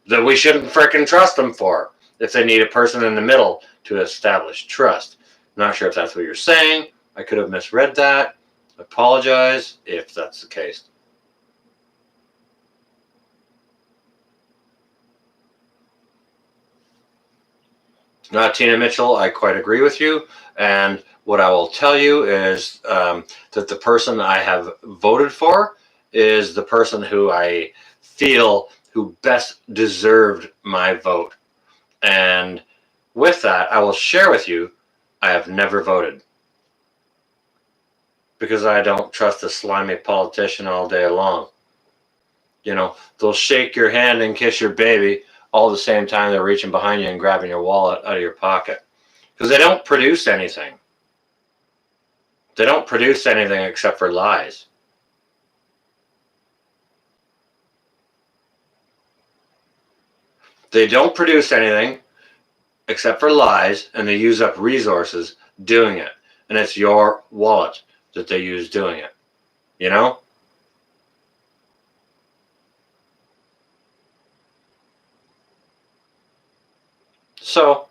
that we shouldn't freaking trust them for if they need a person in the middle to establish trust. I'm not sure if that's what you're saying. I could have misread that. I apologize if that's the case. Tina Mitchell, I quite agree with you. And what I will tell you is that the person I have voted for is the person who I feel who best deserved my vote. And with that, I will share with you, I have never voted. Because I don't trust a slimy politician all day long. They'll shake your hand and kiss your baby all the same time they're reaching behind you and grabbing your wallet out of your pocket. Because they don't produce anything. They don't produce anything except for lies. They don't produce anything except for lies, and they use up resources doing it. And it's your wallet that they use doing it. So,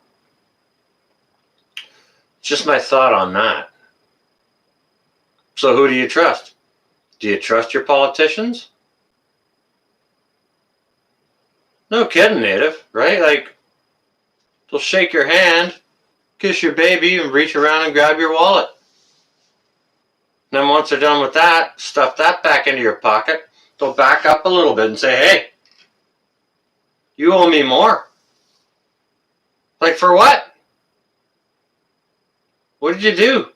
just my thought on that. So who do you trust? Do you trust your politicians? No kidding, Native, right? Like, they'll shake your hand, kiss your baby, and reach around and grab your wallet. And then once they're done with that, stuff that back into your pocket. They'll back up a little bit and say, hey, you owe me more. Like, for what? What did you do?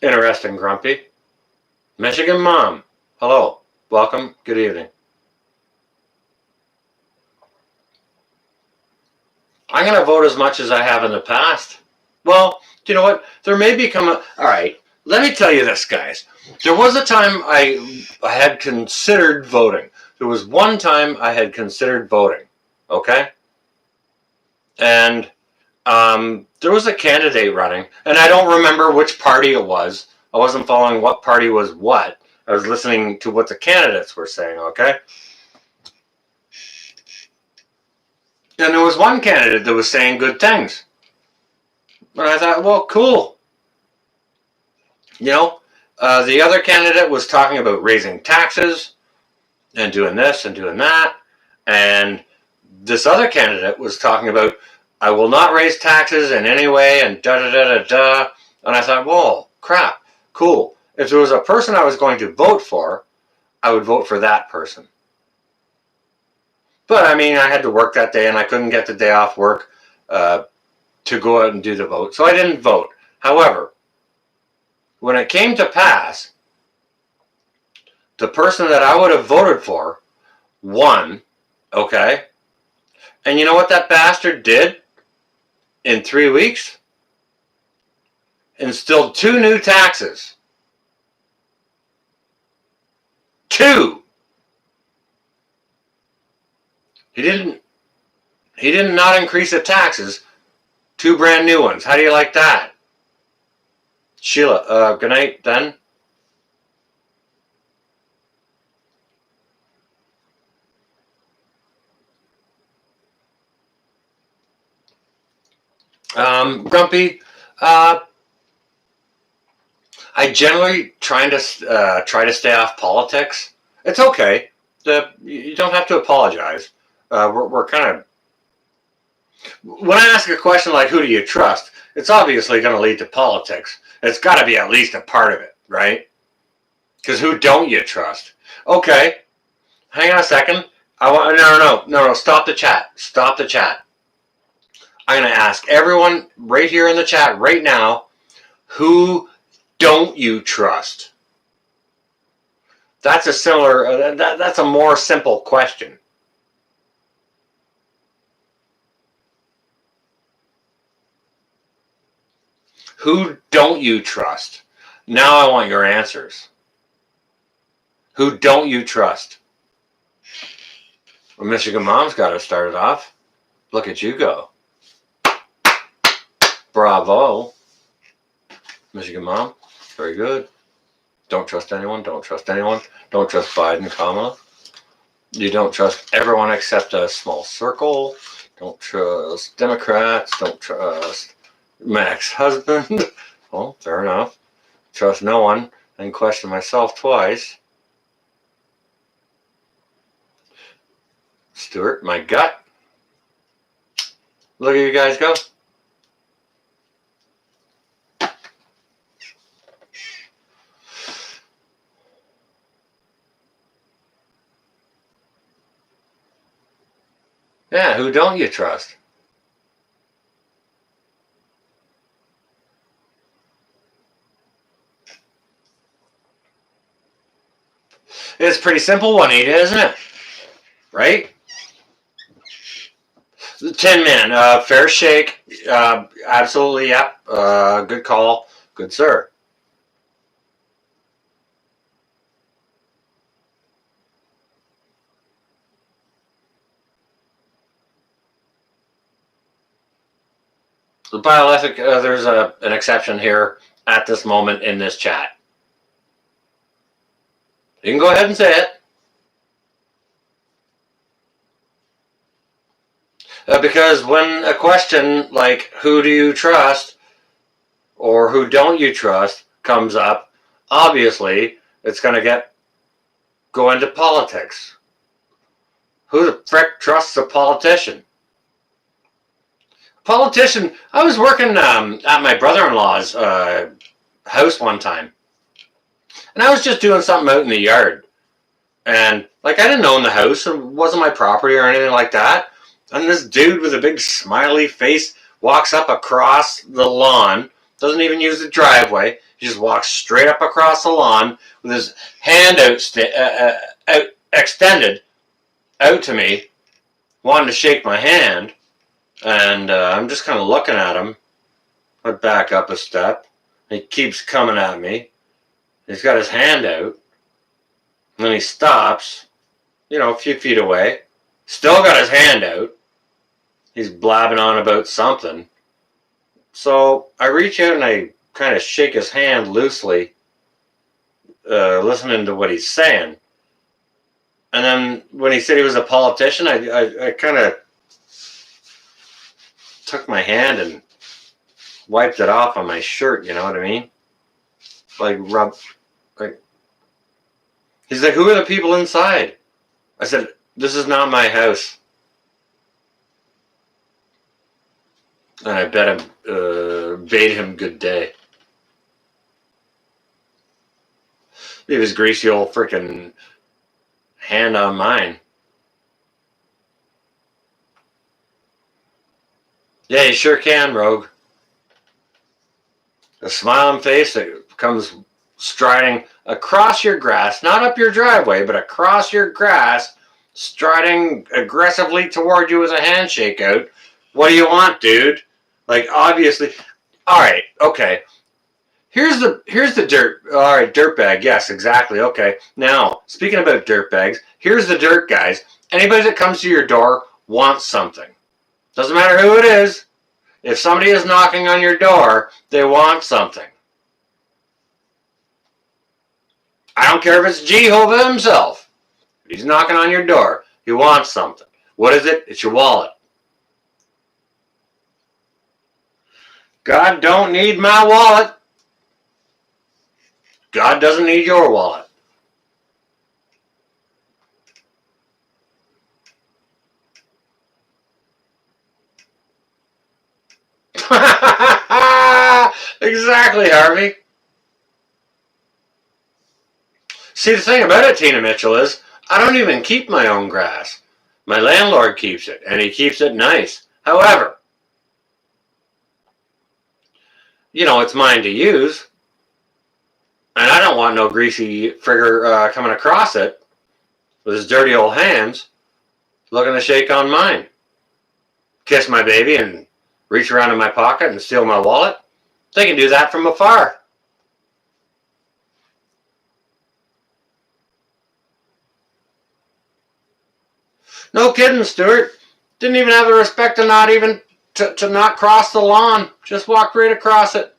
Interesting, Grumpy. Michigan Mom, hello, welcome, good evening. I'm going to vote as much as I have in the past. Well, you know what? There may become a... All right, let me tell you this, guys. There was a time I had considered voting. There was one time I had considered voting, okay? And there was a candidate running, and I don't remember which party it was. I wasn't following what party was what. I was listening to what the candidates were saying, okay? And there was one candidate that was saying good things. And I thought, well, cool. The other candidate was talking about raising taxes and doing this and doing that. And this other candidate was talking about I will not raise taxes in any way, and da-da-da-da-da. And I thought, whoa, crap, cool. If there was a person I was going to vote for, I would vote for that person. But, I mean, I had to work that day, and I couldn't get the day off work to go out and do the vote. So I didn't vote. However, when it came to pass, the person that I would have voted for won, okay? And you know what that bastard did in 3 weeks? Instilled 2 new taxes. 2! He didn't not increase the taxes. 2 brand new ones. How do you like that? Sheila, good night then. Grumpy, I generally try to stay off politics. It's okay. You don't have to apologize. We're kind of, when I ask a question like, who do you trust? It's obviously going to lead to politics. It's got to be at least a part of it, right? Because who don't you trust? Okay, hang on a second. No, stop the chat. Stop the chat. I'm going to ask everyone right here in the chat right now, who don't you trust? That's a similar, that's a more simple question. Who don't you trust? Now I want your answers. Who don't you trust? Well, Michigan Mom's got it started off. Look at you go. Bravo. Michigan Mom, very good. Don't trust anyone, don't trust anyone. Don't trust Biden, Kamala. You don't trust everyone except a small circle. Don't trust Democrats. Don't trust my ex-husband. Well, fair enough. Trust no one and question myself twice. Stuart, my gut. Look at you guys go. Yeah, who don't you trust? It's pretty simple, Juanita, isn't it? Right? The Tin Man, fair shake. Absolutely, yep. Good call. Good sir. The bioethic, there's an exception here at this moment in this chat. You can go ahead and say it. Because when a question like, who do you trust or who don't you trust comes up, obviously it's going to go into politics. Who the frick trusts a politician? Politician, I was working at my brother-in-law's house one time. And I was just doing something out in the yard. And, like, I didn't own the house. It wasn't my property or anything like that. And this dude with a big smiley face walks up across the lawn. Doesn't even use the driveway. He just walks straight up across the lawn with his hand extended out to me. Wanted to shake my hand. And I'm just kind of looking at him. I back up a step. He keeps coming at me. He's got his hand out. And then he stops, a few feet away. Still got his hand out. He's blabbing on about something. So I reach out and I kind of shake his hand loosely, listening to what he's saying. And then when he said he was a politician, I kind of took my hand and wiped it off on my shirt, you know what I mean? Like, he's like, who are the people inside? I said, this is not my house. And I bet him, bade him good day. Leave his greasy old freaking hand on mine. Yeah, you sure can, Rogue. A smiling face that comes striding across your grass, not up your driveway, but across your grass, striding aggressively toward you with a handshake out. What do you want, dude? Like, obviously. All right, okay. Here's the dirt. All right, dirtbag. Yes, exactly. Okay. Now, speaking about dirtbags, here's the dirt guys. Anybody that comes to your door wants something. Doesn't matter who it is. If somebody is knocking on your door, they want something. I don't care if it's Jehovah himself. If he's knocking on your door, he wants something. What is it? It's your wallet. God don't need my wallet. God doesn't need your wallet. Exactly, Harvey. See, the thing about it, Tina Mitchell, is I don't even keep my own grass. My landlord keeps it, and he keeps it nice. However, it's mine to use, and I don't want no greasy frigger coming across it with his dirty old hands looking to shake on mine. Kiss my baby and reach around in my pocket and steal my wallet. They can do that from afar. No kidding, Stuart. Didn't even have the respect to not even to not cross the lawn. Just walked right across it.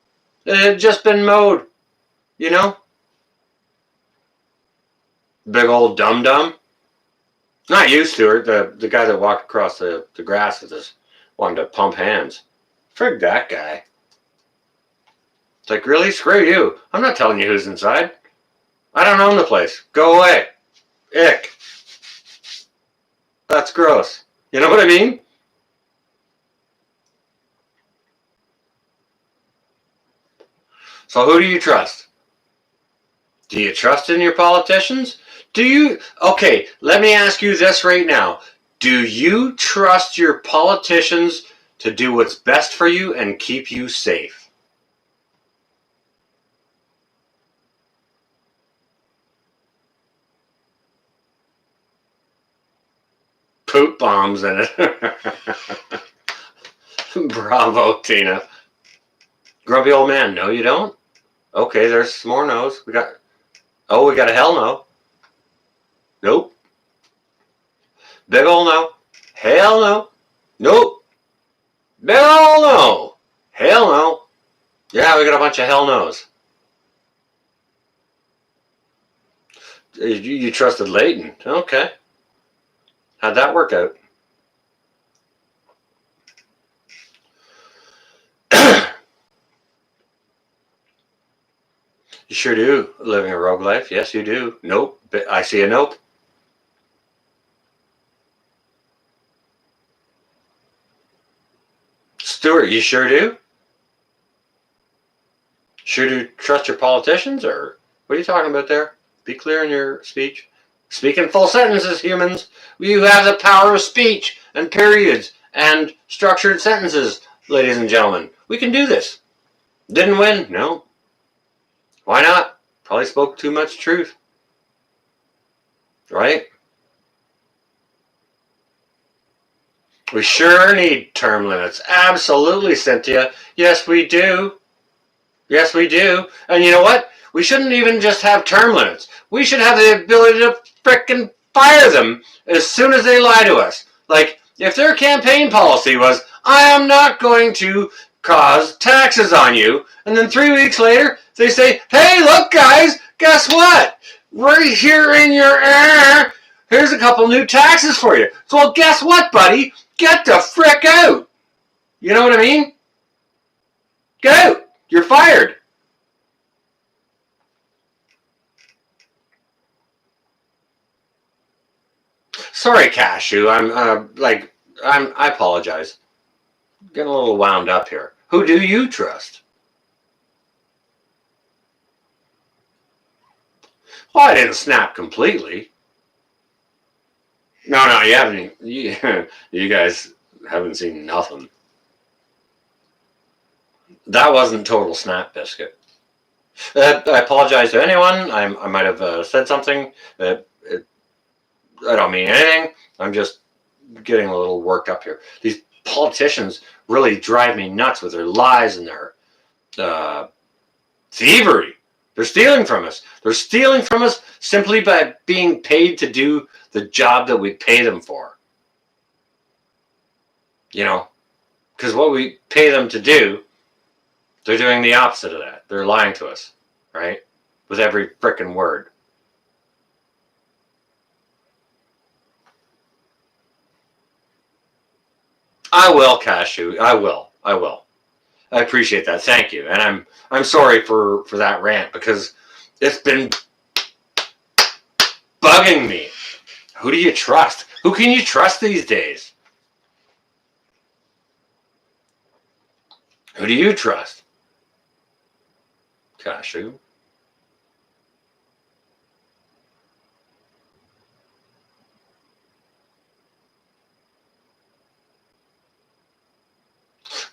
It had just been mowed. You know? Big old dum-dum. Not you, Stuart. The guy that walked across the grass with us wanted to pump hands. Frig that guy. It's like, really? Screw you. I'm not telling you who's inside. I don't own the place. Go away. Ick. That's gross. You know what I mean? So who do you trust? Do you trust in your politicians? Okay, let me ask you this right now. Do you trust your politicians to do what's best for you and keep you safe? Poop bombs in it. Bravo, Tina. Grumpy old man. No, you don't? Okay, there's some more no's. We got a hell no. Nope. Big ol' no. Hell no. Nope. Big ol' no. Hell no. Yeah, we got a bunch of hell no's. You trusted Leighton. Okay. How'd that work out? You sure do, living a rogue life. Yes, you do. Nope. I see a nope. Stuart, you sure do? Sure do trust your politicians, or what are you talking about there? Be clear in your speech. Speak in full sentences, humans. You have the power of speech and periods and structured sentences, ladies and gentlemen. We can do this. Didn't win? No. Why not? Probably spoke too much truth. Right? We sure need term limits. Absolutely, Cynthia. Yes, we do. Yes, we do. And you know what? We shouldn't even just have term limits. We should have the ability to frickin' fire them as soon as they lie to us. Like, if their campaign policy was, I am not going to cause taxes on you, and then 3 weeks later, they say, hey, look, guys, guess what? Right here in your air, here's a couple new taxes for you. So, well, guess what, buddy? Get the frick out. You know what I mean? Get out. You're fired. Sorry, Cashew. I apologize. Getting a little wound up here. Who do you trust? Well, I didn't snap completely. No, you haven't. You guys haven't seen nothing. That wasn't total snap biscuit. I apologize to anyone. I might have said something. I don't mean anything. I'm just getting a little worked up here. These politicians really drive me nuts with their lies and their thievery. They're stealing from us. They're stealing from us simply by being paid to do the job that we pay them for. You know, because what we pay them to do, they're doing the opposite of that. They're lying to us, right? With every frickin' word. I will, Cashew. I will. I appreciate that. Thank you. And I'm sorry for that rant because it's been bugging me. Who do you trust? Who can you trust these days? Who do you trust? Cashew.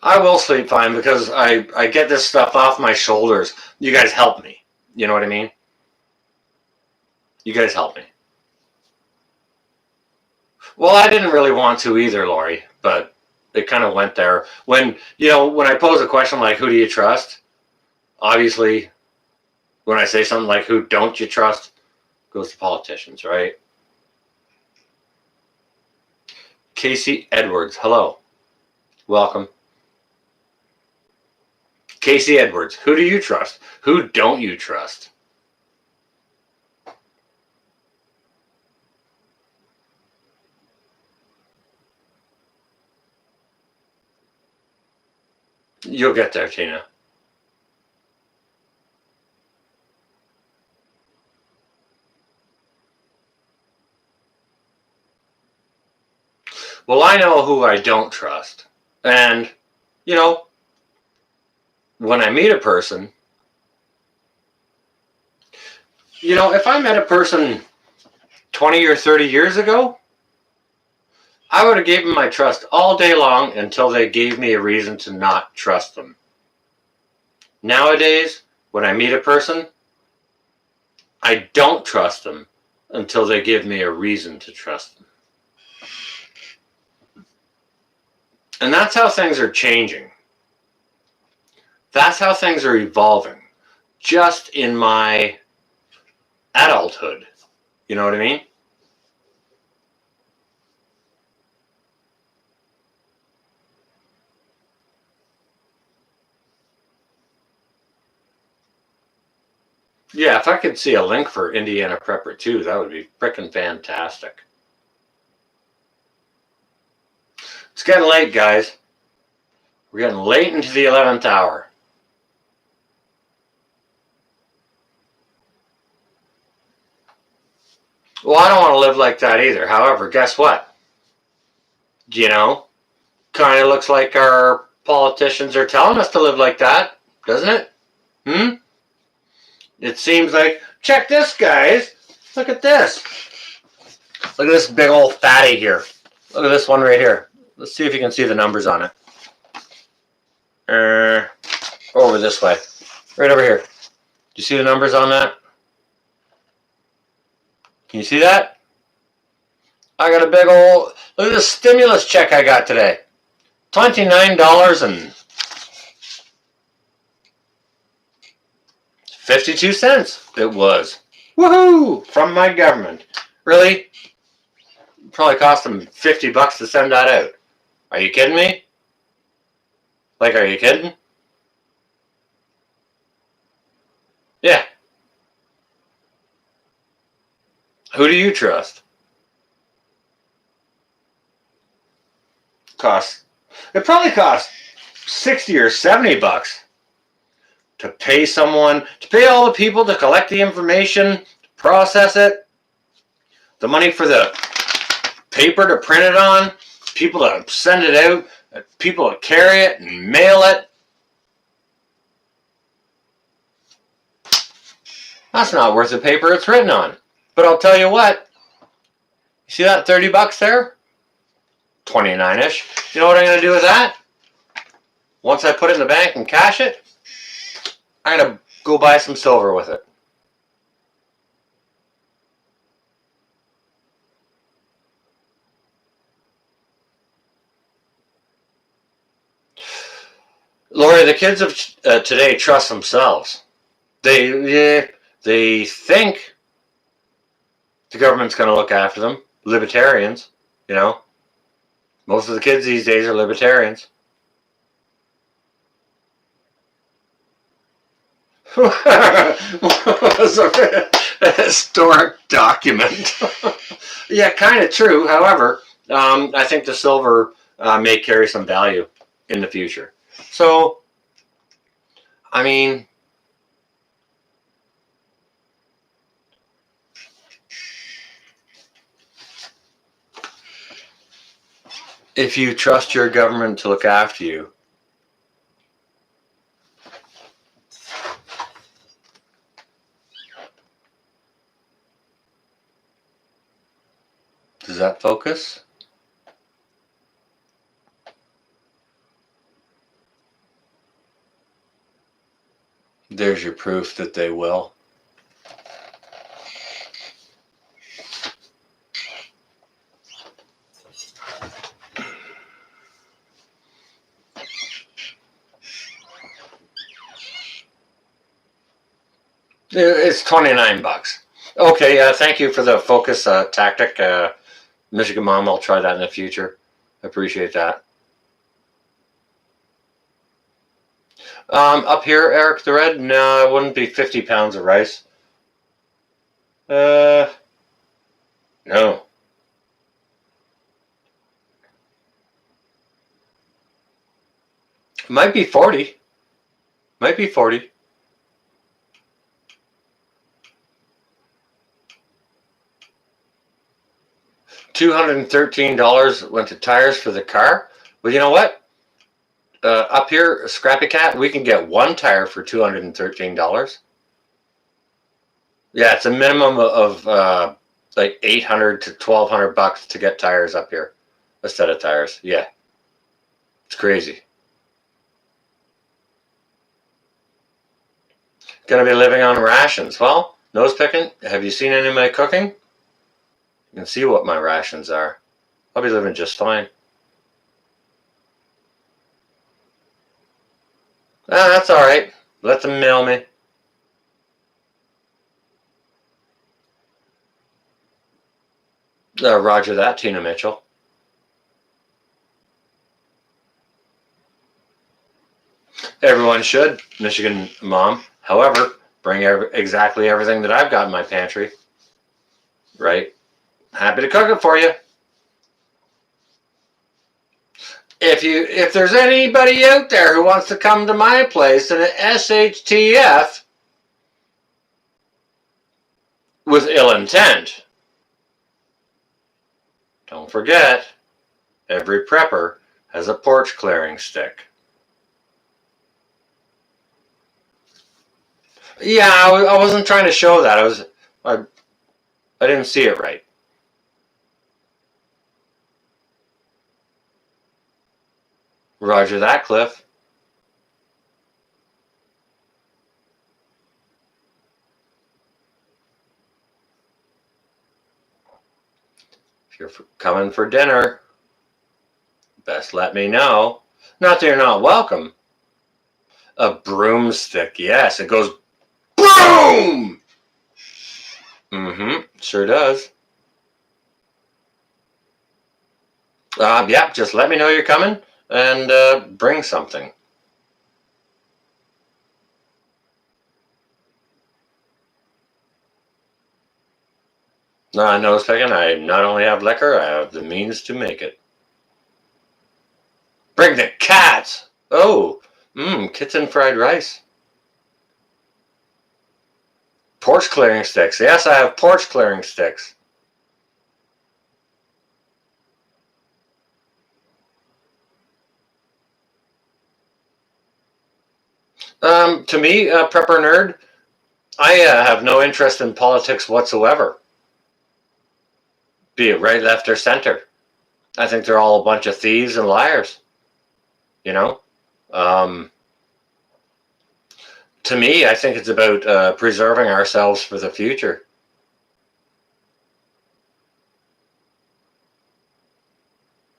I will sleep fine because I get this stuff off my shoulders. You guys help me. You know what I mean? You guys help me. Well, I didn't really want to either, Lori, but it kind of went there. When I pose a question like, who do you trust? Obviously, when I say something like, who don't you trust? Goes to politicians, right? Casey Edwards, hello. Welcome. Casey Edwards, who do you trust? Who don't you trust? You'll get there, Tina. Well, I know who I don't trust. And, when I meet a person, if I met a person 20 or 30 years ago, I would have given my trust all day long until they gave me a reason to not trust them. Nowadays, when I meet a person, I don't trust them until they give me a reason to trust them. And that's how things are changing. That's how things are evolving. Just in my adulthood. You know what I mean? Yeah, if I could see a link for Indiana Prepper 2, that would be frickin' fantastic. It's getting late, guys. We're getting late into the 11th hour. Well, I don't want to live like that either. However, guess what? Kind of looks like our politicians are telling us to live like that, doesn't it? It seems like, check this, guys. Look at this. Look at this big old fatty here. Look at this one right here. Let's see if you can see the numbers on it. Over this way. Right over here. Do you see the numbers on that? Can you see that? I got a big old... Look at this stimulus check I got today. $29.52 it was. Woohoo! From my government. Really? Probably cost them $50 to send that out. Are you kidding me? Like, are you kidding? Yeah. Who do you trust? It probably costs $60 or $70 to pay someone, to pay all the people to collect the information, to process it, the money for the paper to print it on, people to send it out, people to carry it and mail it. That's not worth the paper it's written on. But I'll tell you what. See that $30 there? 29-ish. You know what I'm going to do with that? Once I put it in the bank and cash it, I'm going to go buy some silver with it. Lori, the kids of today trust themselves. They think the government's going to look after them. Libertarians, you know. Most of the kids these days are libertarians. Was a historic document. Yeah, kind of true. However, I think the silver may carry some value in the future. So, I mean, if you trust your government to look after you, does that focus? There's your proof that they will. It's $29. Okay, thank you for the focus tactic, Michigan Mom. I'll try that in the future. I appreciate that. Up here, Eric the Red, no, it wouldn't be 50 pounds of rice. No. Might be 40. Might be 40. $213 went to tires for the car. Well, you know what? Up here, Scrappy Cat, we can get one tire for $213. Yeah, it's a minimum of like $800 to $1,200 to get tires up here. A set of tires. Yeah. It's crazy. Gonna be living on rations. Well, nose picking, have you seen any of my cooking? You can see what my rations are. I'll be living just fine. That's all right. Let them mail me. Roger that, Tina Mitchell. Everyone should, Michigan Mom. However, bring exactly everything that I've got in my pantry. Right? Happy to cook it for you. If there's anybody out there who wants to come to my place in an SHTF with ill intent, don't forget, every prepper has a porch clearing stick. Yeah, I wasn't trying to show that. I didn't see it right. Roger that, Cliff. If you're coming for dinner, best let me know. Not that you're not welcome. A broomstick, yes. It goes boom! Sure does. Yep, just let me know you're coming and bring something. Nose picking, I not only have liquor, I have the means to make it. Bring the cats! Oh, kitten fried rice. Porch clearing sticks. Yes, I have porch clearing sticks. To me, Prepper Nerd, I have no interest in politics whatsoever. Be it right, left, or center. I think they're all a bunch of thieves and liars. You know? To me, I think it's about preserving ourselves for the future.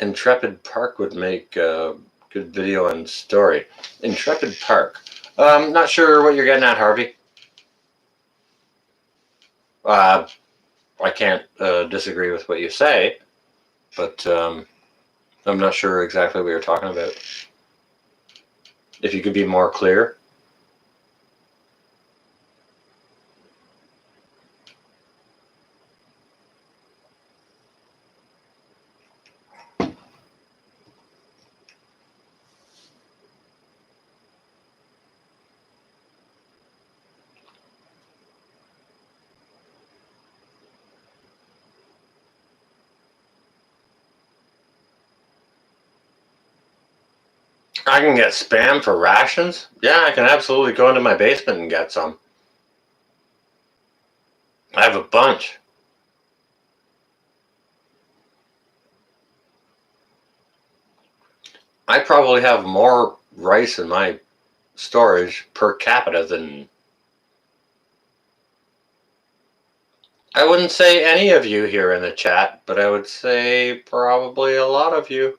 Intrepid Park would make a good video and story. Intrepid Park. Not sure what you're getting at, Harvey. I can't disagree with what you say, but I'm not sure exactly what you're talking about. If you could be more clear. I can get Spam for rations? Yeah, I can absolutely go into my basement and get some. I have a bunch. I probably have more rice in my storage per capita than... I wouldn't say any of you here in the chat, but I would say probably a lot of you.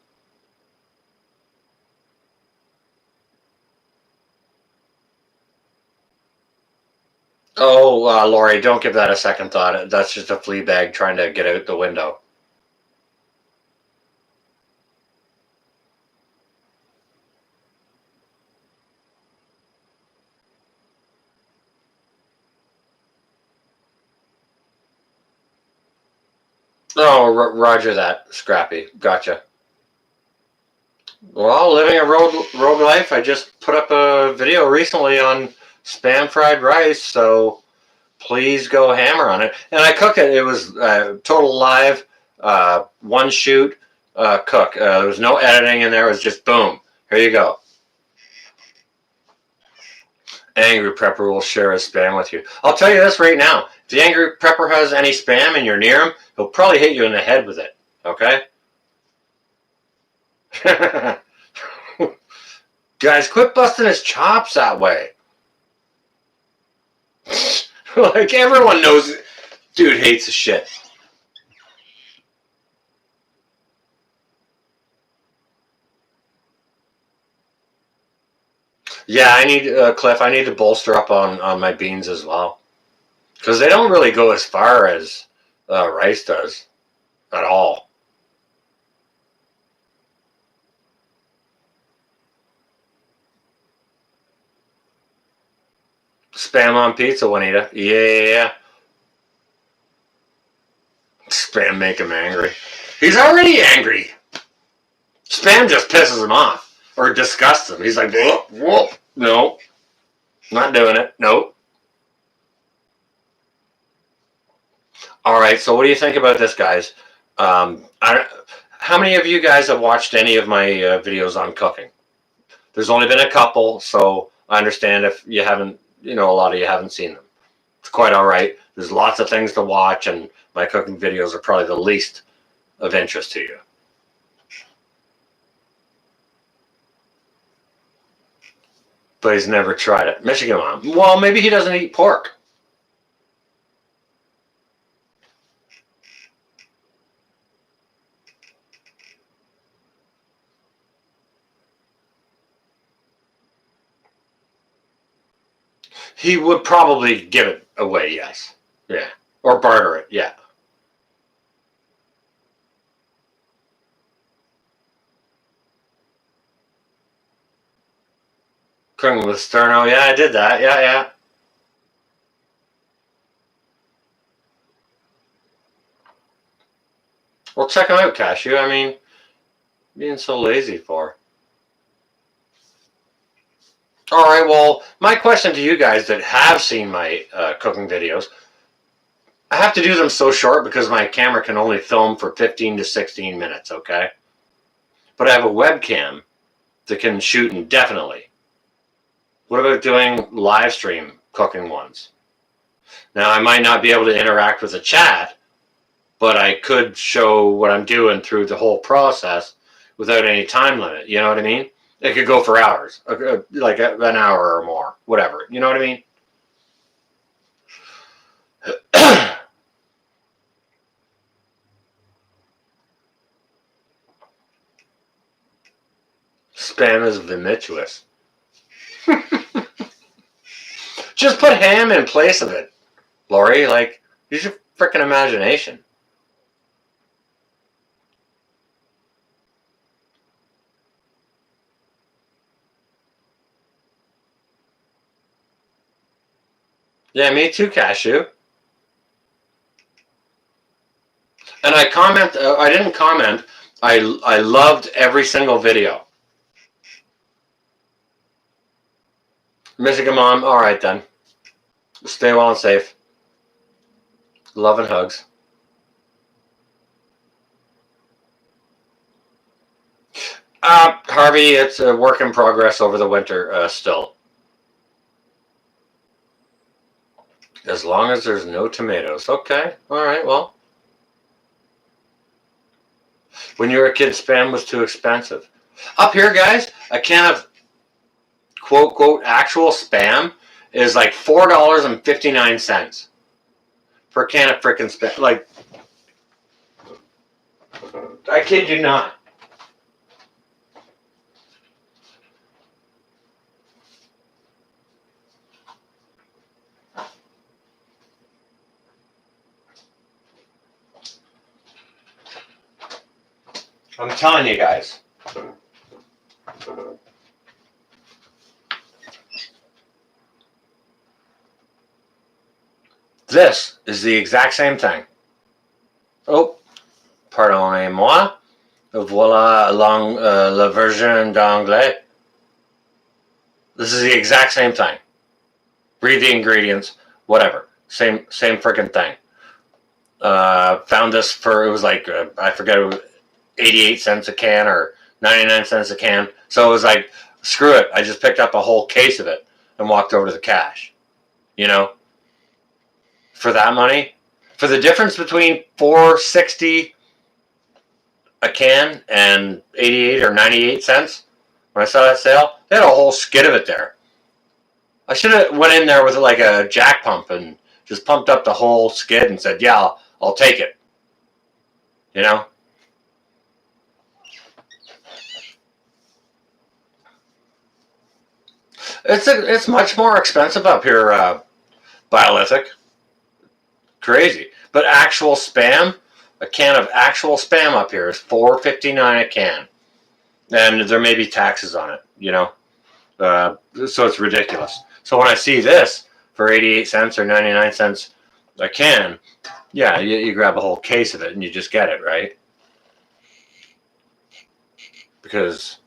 Oh, Lori, don't give that a second thought. That's just a flea bag trying to get out the window. Oh, roger that, Scrappy. Gotcha. Well, living a rogue life, I just put up a video recently on Spam fried rice, so please go hammer on it. And I cook it. It was total live, one shoot, cook. There was no editing in there. It was just boom. Here you go. Angry Prepper will share his spam with you. I'll tell you this right now. If the Angry Prepper has any spam and you're near him, he'll probably hit you in the head with it. Okay? Guys, quit busting his chops that way. Like, everyone knows it. Dude hates the shit. Yeah, I need, Cliff, I need to bolster up on my beans as well. Because they don't really go as far as rice does. At all. Spam on pizza, Juanita. Yeah. Spam make him angry. He's already angry. Spam just pisses him off. Or disgusts him. He's like, whoop, whoop. No. Not doing it. Nope. Alright, so what do you think about this, guys? How many of you guys have watched any of my videos on cooking? There's only been a couple, so I understand if you haven't, a lot of you haven't seen them. It's quite alright. There's lots of things to watch, and my cooking videos are probably the least of interest to you. But he's never tried it. Michigan Mom. Well, maybe he doesn't eat pork. He would probably give it away, yes. Yeah. Or barter it, yeah. Cooking with Sterno, yeah, I did that, yeah. Well, check him out, Cashew. I mean, being so lazy for. Alright, well, my question to you guys that have seen my cooking videos, I have to do them so short because my camera can only film for 15 to 16 minutes, okay? But I have a webcam that can shoot indefinitely. What about doing live stream cooking ones? Now, I might not be able to interact with the chat, but I could show what I'm doing through the whole process without any time limit. You know what I mean? It could go for hours, like an hour or more, whatever. You know what I mean? Spam is vomituous. Just put ham in place of it, Lori. Like, use your freaking imagination. Yeah, me too, Cashew. And I comment. I didn't comment. I loved every single video. Michigan Mom. All right then. Stay well and safe. Love and hugs. Harvey, it's a work in progress over the winter still. As long as there's no tomatoes. Okay. All right. Well, when you were a kid, Spam was too expensive. Up here, guys, a can of quote actual Spam is like $4.59 for a can of frickin' Spam. Like, I kid you not. I'm telling you guys. This is the exact same thing. Oh, pardonnez-moi. Voilà la version d'anglais. This is the exact same thing. Read the ingredients, whatever. Same freaking thing. Found this for, it was like, I forget, it was 88 cents a can or 99 cents a can. So it was like, screw it. I just picked up a whole case of it and walked over to the cash. You know? For that money. For the difference between $4.60 a can and 88 or 98 cents, when I saw that sale, they had a whole skid of it there. I should have went in there with like a jack pump and just pumped up the whole skid and said, yeah, I'll take it. You know? It's much more expensive up here, Biolithic. Crazy. But actual Spam, a can of actual Spam up here is $4.59 a can. And there may be taxes on it, you know? So it's ridiculous. So when I see this for 88 cents or 99 cents a can, yeah, you grab a whole case of it and you just get it, right? Because,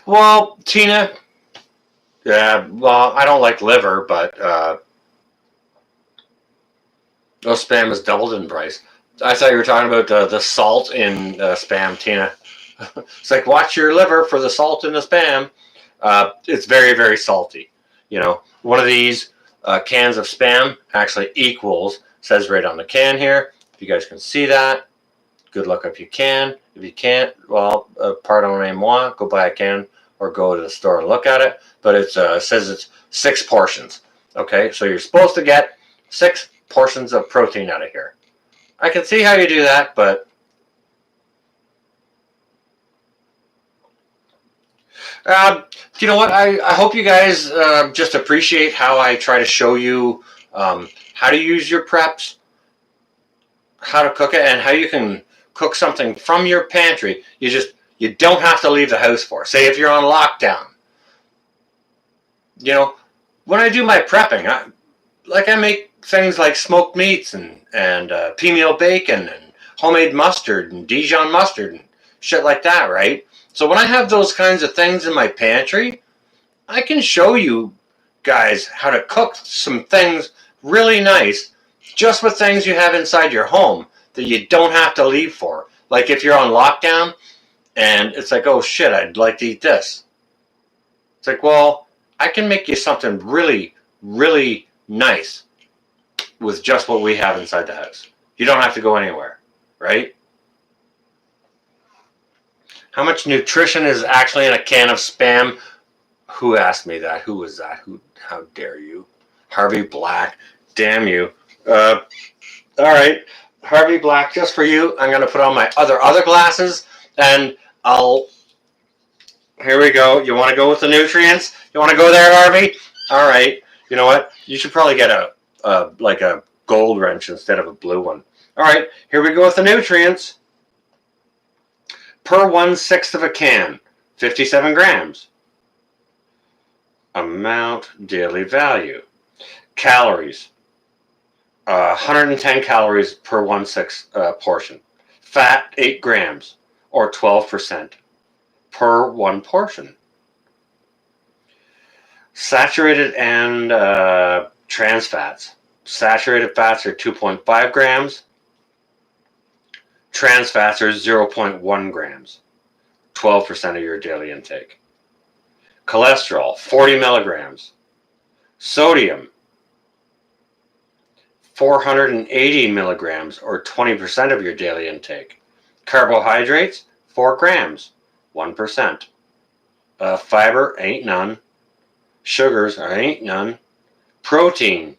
well, Tina, yeah, well, I don't like liver, but Spam has doubled in price. I thought you were talking about the salt in Spam, Tina. It's like, watch your liver for the salt in the Spam. It's very, very salty. You know, one of these cans of Spam actually equals, says right on the can here. If you guys can see that, good luck if you can. If you can't, well, pardonnez-moi, go buy a can or go to the store and look at it. But it says it's 6 portions. Okay, so you're supposed to get 6 portions of protein out of here. I can see how you do that, but you know what? I hope you guys just appreciate how I try to show you how to use your preps, how to cook it, and how you can cook something from your pantry. You don't have to leave the house for. Say if you're on lockdown. You know, when I do my prepping, I make things like smoked meats and pea meal bacon and homemade mustard and Dijon mustard and shit like that, right? So when I have those kinds of things in my pantry, I can show you guys how to cook some things really nice just with things you have inside your home that you don't have to leave for. Like if you're on lockdown and it's like, oh shit, I'd like to eat this. It's like, well, I can make you something really, really nice with just what we have inside the house. You don't have to go anywhere, right? How much nutrition is actually in a can of Spam? Who asked me that? Who was that? How dare you? Harvey Black. Damn you. All right. Harvey Black, just for you, I'm going to put on my other glasses, and here we go. You want to go with the nutrients? You want to go there, Harvey? All right. You know what? You should probably get like a gold wrench instead of a blue one. All right. Here we go with the nutrients. Per 1/6 of a can, 57 grams. Amount, daily value. Calories, 110 calories per 1/6 portion. Fat, 8 grams, or 12% per one portion. Saturated and trans fats. Saturated fats are 2.5 grams. Trans fats are 0.1 grams. 12% of your daily intake. Cholesterol, 40 milligrams. Sodium, 480 milligrams, or 20% of your daily intake. Carbohydrates, 4 grams, 1%. Fiber, ain't none. Sugars, ain't none. Protein,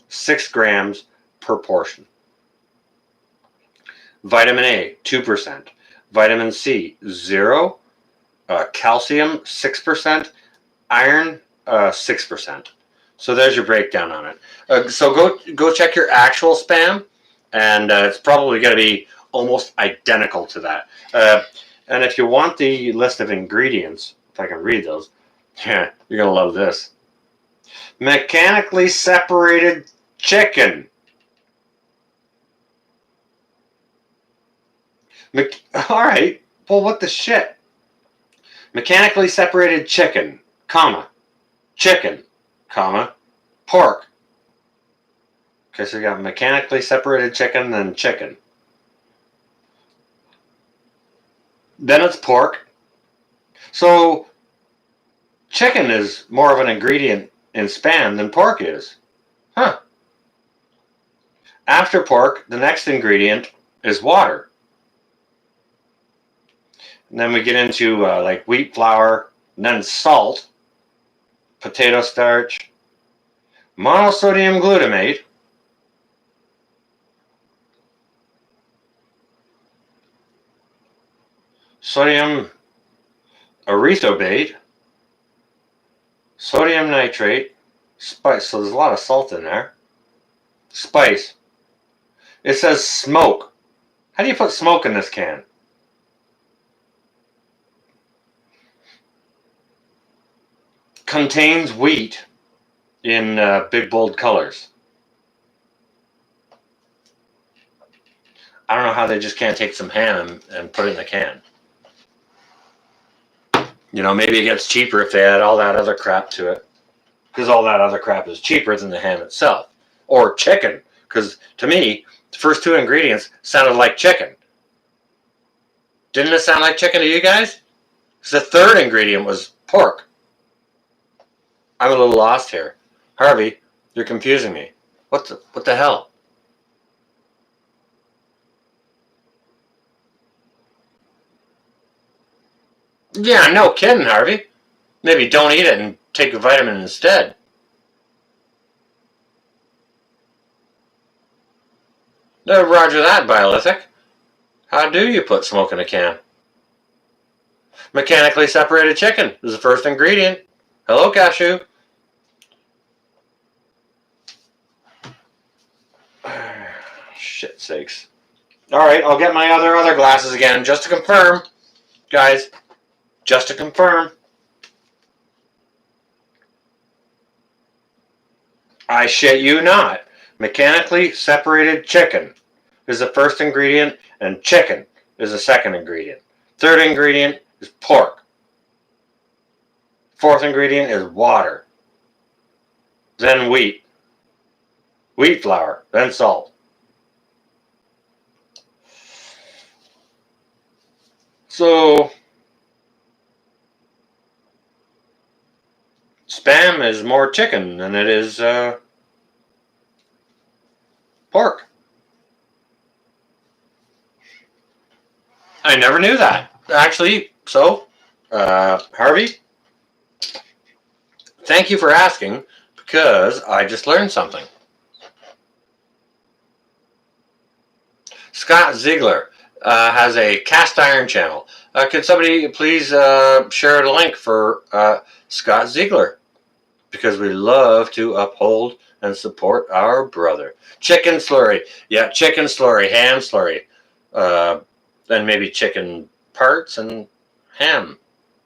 6 grams per portion. Vitamin A, 2%. Vitamin C, 0. Calcium, 6%. Iron, 6%. So there's your breakdown on it. So go check your actual Spam, and it's probably going to be almost identical to that. And if you want the list of ingredients, if I can read those, you're going to love this. Mechanically separated chicken. All right. Well, what the shit? Mechanically separated chicken, comma, chicken, comma, pork. Okay, so you got mechanically separated chicken, then chicken. Then it's pork. So chicken is more of an ingredient in Spam than pork is. Huh. After pork, the next ingredient is water. And then we get into like wheat flour, and then salt, potato starch, monosodium glutamate, sodium erythrorbate, sodium nitrate, spice. So there's a lot of salt in there. Spice. It says smoke. How do you put smoke in this can? Contains wheat in big bold colors. I don't know how they just can't take some ham and put it in the can. You know, maybe it gets cheaper if they add all that other crap to it. Because all that other crap is cheaper than the ham itself. Or chicken. Because to me, the first two ingredients sounded like chicken. Didn't it sound like chicken to you guys? Because the third ingredient was pork. I'm a little lost here. Harvey, you're confusing me. What the hell? Yeah, no kidding, Harvey. Maybe don't eat it and take a vitamin instead. No, roger that, Biolithic. How do you put smoke in a can? Mechanically separated chicken is the first ingredient. Hello, Cashew. Shit sakes. Alright, I'll get my other glasses again just to confirm. Guys, just to confirm. I shit you not. Mechanically separated chicken is the first ingredient, and chicken is the second ingredient. Third ingredient is pork. Fourth ingredient is water. Then wheat. Wheat flour. Then salt. So Spam is more chicken than it is pork. I never knew that. Actually, so, Harvey, thank you for asking, because I just learned something. Scott Ziegler has a cast iron channel. Could somebody please share a link for Scott Ziegler? Because we love to uphold and support our brother. Chicken slurry. Yeah, chicken slurry, ham slurry. And maybe chicken parts and ham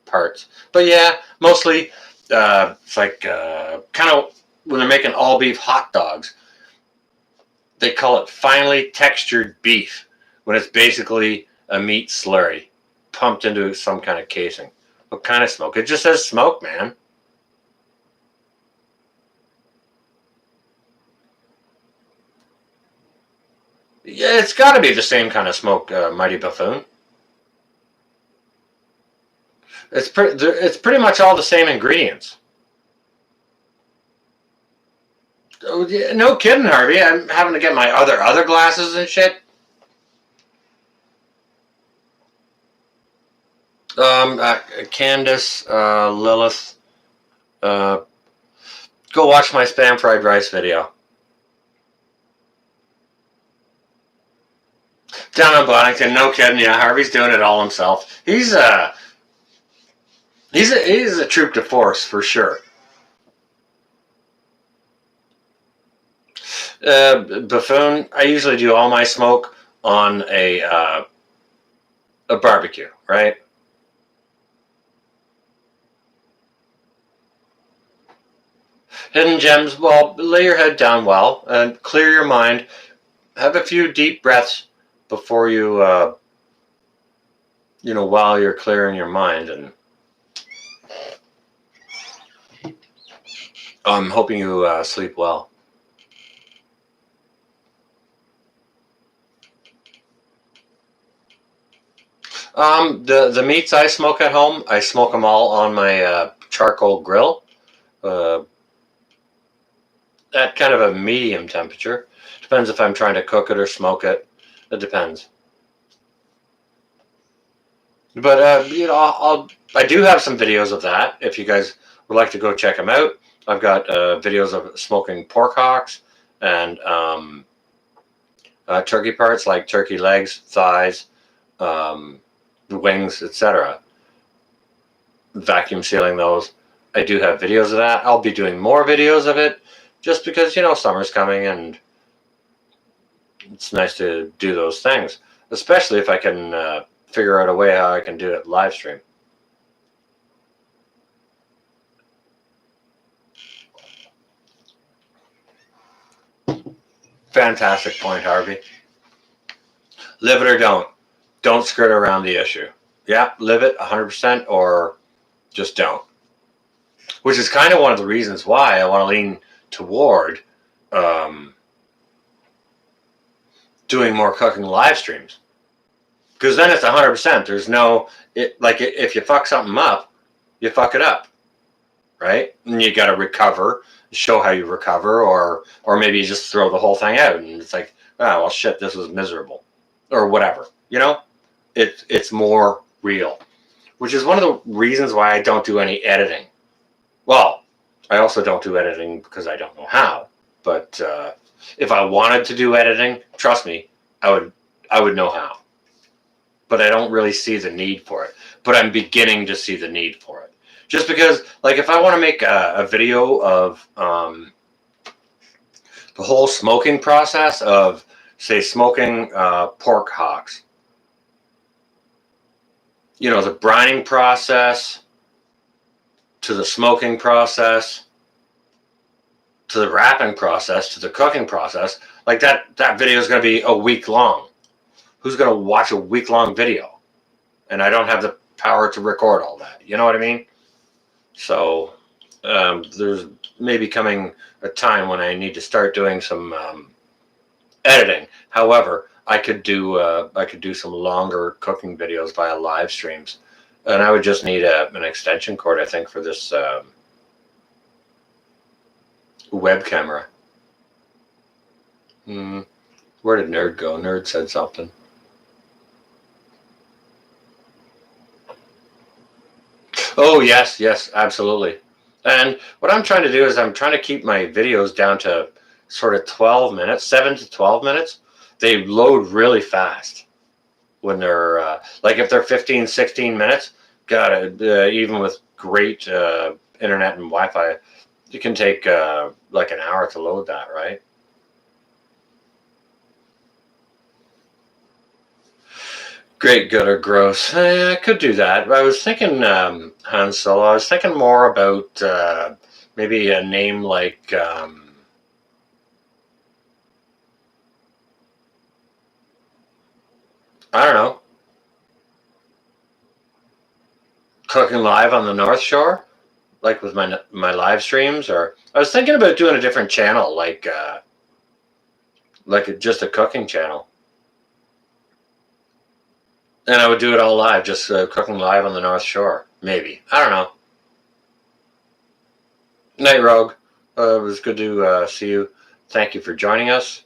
parts. But yeah, mostly it's like kind of when they're making all beef hot dogs, they call it finely textured beef when it's basically a meat slurry pumped into some kind of casing. What kind of smoke? It just says smoke, man. Yeah, it's got to be the same kind of smoke, Mighty Buffoon. It's pretty much all the same ingredients. Oh, yeah, no kidding, Harvey. I'm having to get my other glasses and shit. Candace, Lilith, go watch my spam fried rice video. Down in Bonington, no kidding. Yeah, Harvey's doing it all himself. He's a troop de force for sure. Buffoon, I usually do all my smoke on a barbecue, right? Hidden gems, well, lay your head down well and clear your mind. Have a few deep breaths before you, while you're clearing your mind. And I'm hoping you sleep well. The meats I smoke at home, I smoke them all on my charcoal grill. At kind of a medium temperature. Depends if I'm trying to cook it or smoke it. It depends. But I do have some videos of that. If you guys would like to go check them out, I've got videos of smoking pork hocks and turkey parts like turkey legs, thighs, wings, etc. Vacuum sealing those. I do have videos of that. I'll be doing more videos of it just because, summer's coming and it's nice to do those things, especially if I can figure out a way how I can do it live stream. Fantastic point, Harvey. Live it or don't. Don't skirt around the issue. Yeah, live it 100% or just don't. Which is kind of one of the reasons why I want to lean toward doing more cooking live streams. Because then it's 100%. There's no, if you fuck something up, you fuck it up. Right? And you got to recover, show how you recover, or maybe you just throw the whole thing out and it's like, oh, well, shit, this was miserable. Or whatever. It's more real. Which is one of the reasons why I don't do any editing. Well, I also don't do editing because I don't know how. But if I wanted to do editing, trust me, I would know how. But I don't really see the need for it. But I'm beginning to see the need for it. Just because, if I want to make a video of the whole smoking process of, say, smoking pork hocks, the brining process, to the smoking process, to the wrapping process, to the cooking process, that video is going to be a week long. Who's going to watch a week-long video? And I don't have the power to record all that. You know what I mean? So there's maybe coming a time when I need to start doing some editing. However, I could do some longer cooking videos via live streams, and I would just need an extension cord, I think, for this Web camera. Where did Nerd go? Nerd said something. Oh, yes, absolutely. And what I'm trying to do is I'm trying to keep my videos down to sort of 12 minutes, 7 to 12 minutes. They load really fast when they're, like if they're 15, 16 minutes, even with great internet and Wi-Fi, it can take like an hour to load that, right? Great, good, or gross. I could do that. I was thinking, Han Solo, I was thinking more about maybe a name like, I don't know, Cooking Live on the North Shore, like with my live streams. Or I was thinking about doing a different channel, like just a cooking channel. And I would do it all live, just cooking live on the North Shore. Maybe. I don't know. Night Rogue. It was good to see you. Thank you for joining us.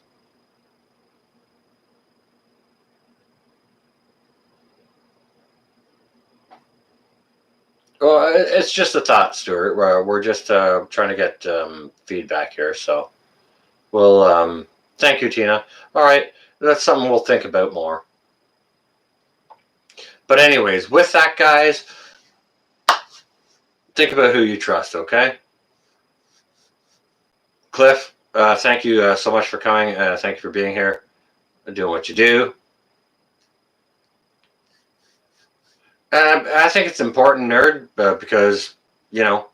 Well, it's just a thought, Stuart. We're just trying to get feedback here. So we'll thank you, Tina. All right. That's something we'll think about more. But anyways, with that, guys, think about who you trust, okay? Cliff, thank you so much for coming. Thank you for being here and doing what you do. I think it's important, Nerd, because, you know,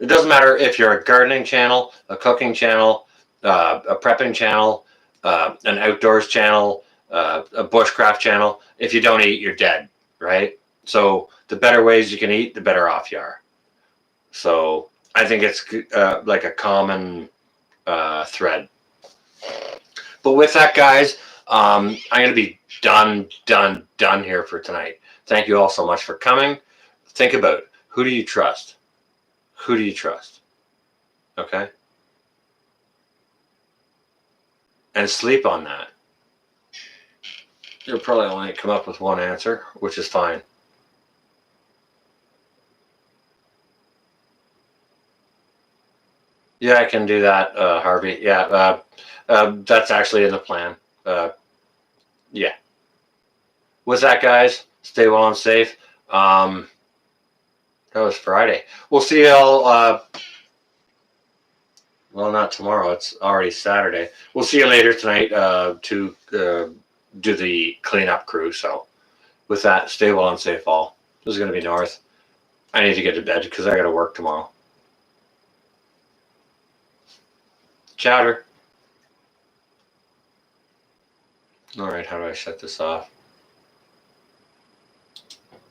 it doesn't matter if you're a gardening channel, a cooking channel, a prepping channel, an outdoors channel, a bushcraft channel. If you don't eat, you're dead, right? So the better ways you can eat, the better off you are. So I think it's like a common thread. But with that, guys, I'm going to be done here for tonight. Thank you all so much for coming. Think about it. Who do you trust? Who do you trust? Okay? And sleep on that. You'll probably only come up with one answer, which is fine. Yeah, I can do that, Harvey. Yeah, that's actually in the plan. Yeah. With that, guys, stay well and safe. That was Friday. We'll see you all. Well, not tomorrow. It's already Saturday. We'll see you later tonight to do the cleanup crew. So, with that, stay well and safe, all. This is going to be North. I need to get to bed because I got to work tomorrow. Chowder. All right, how do I shut this off?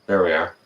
There we are.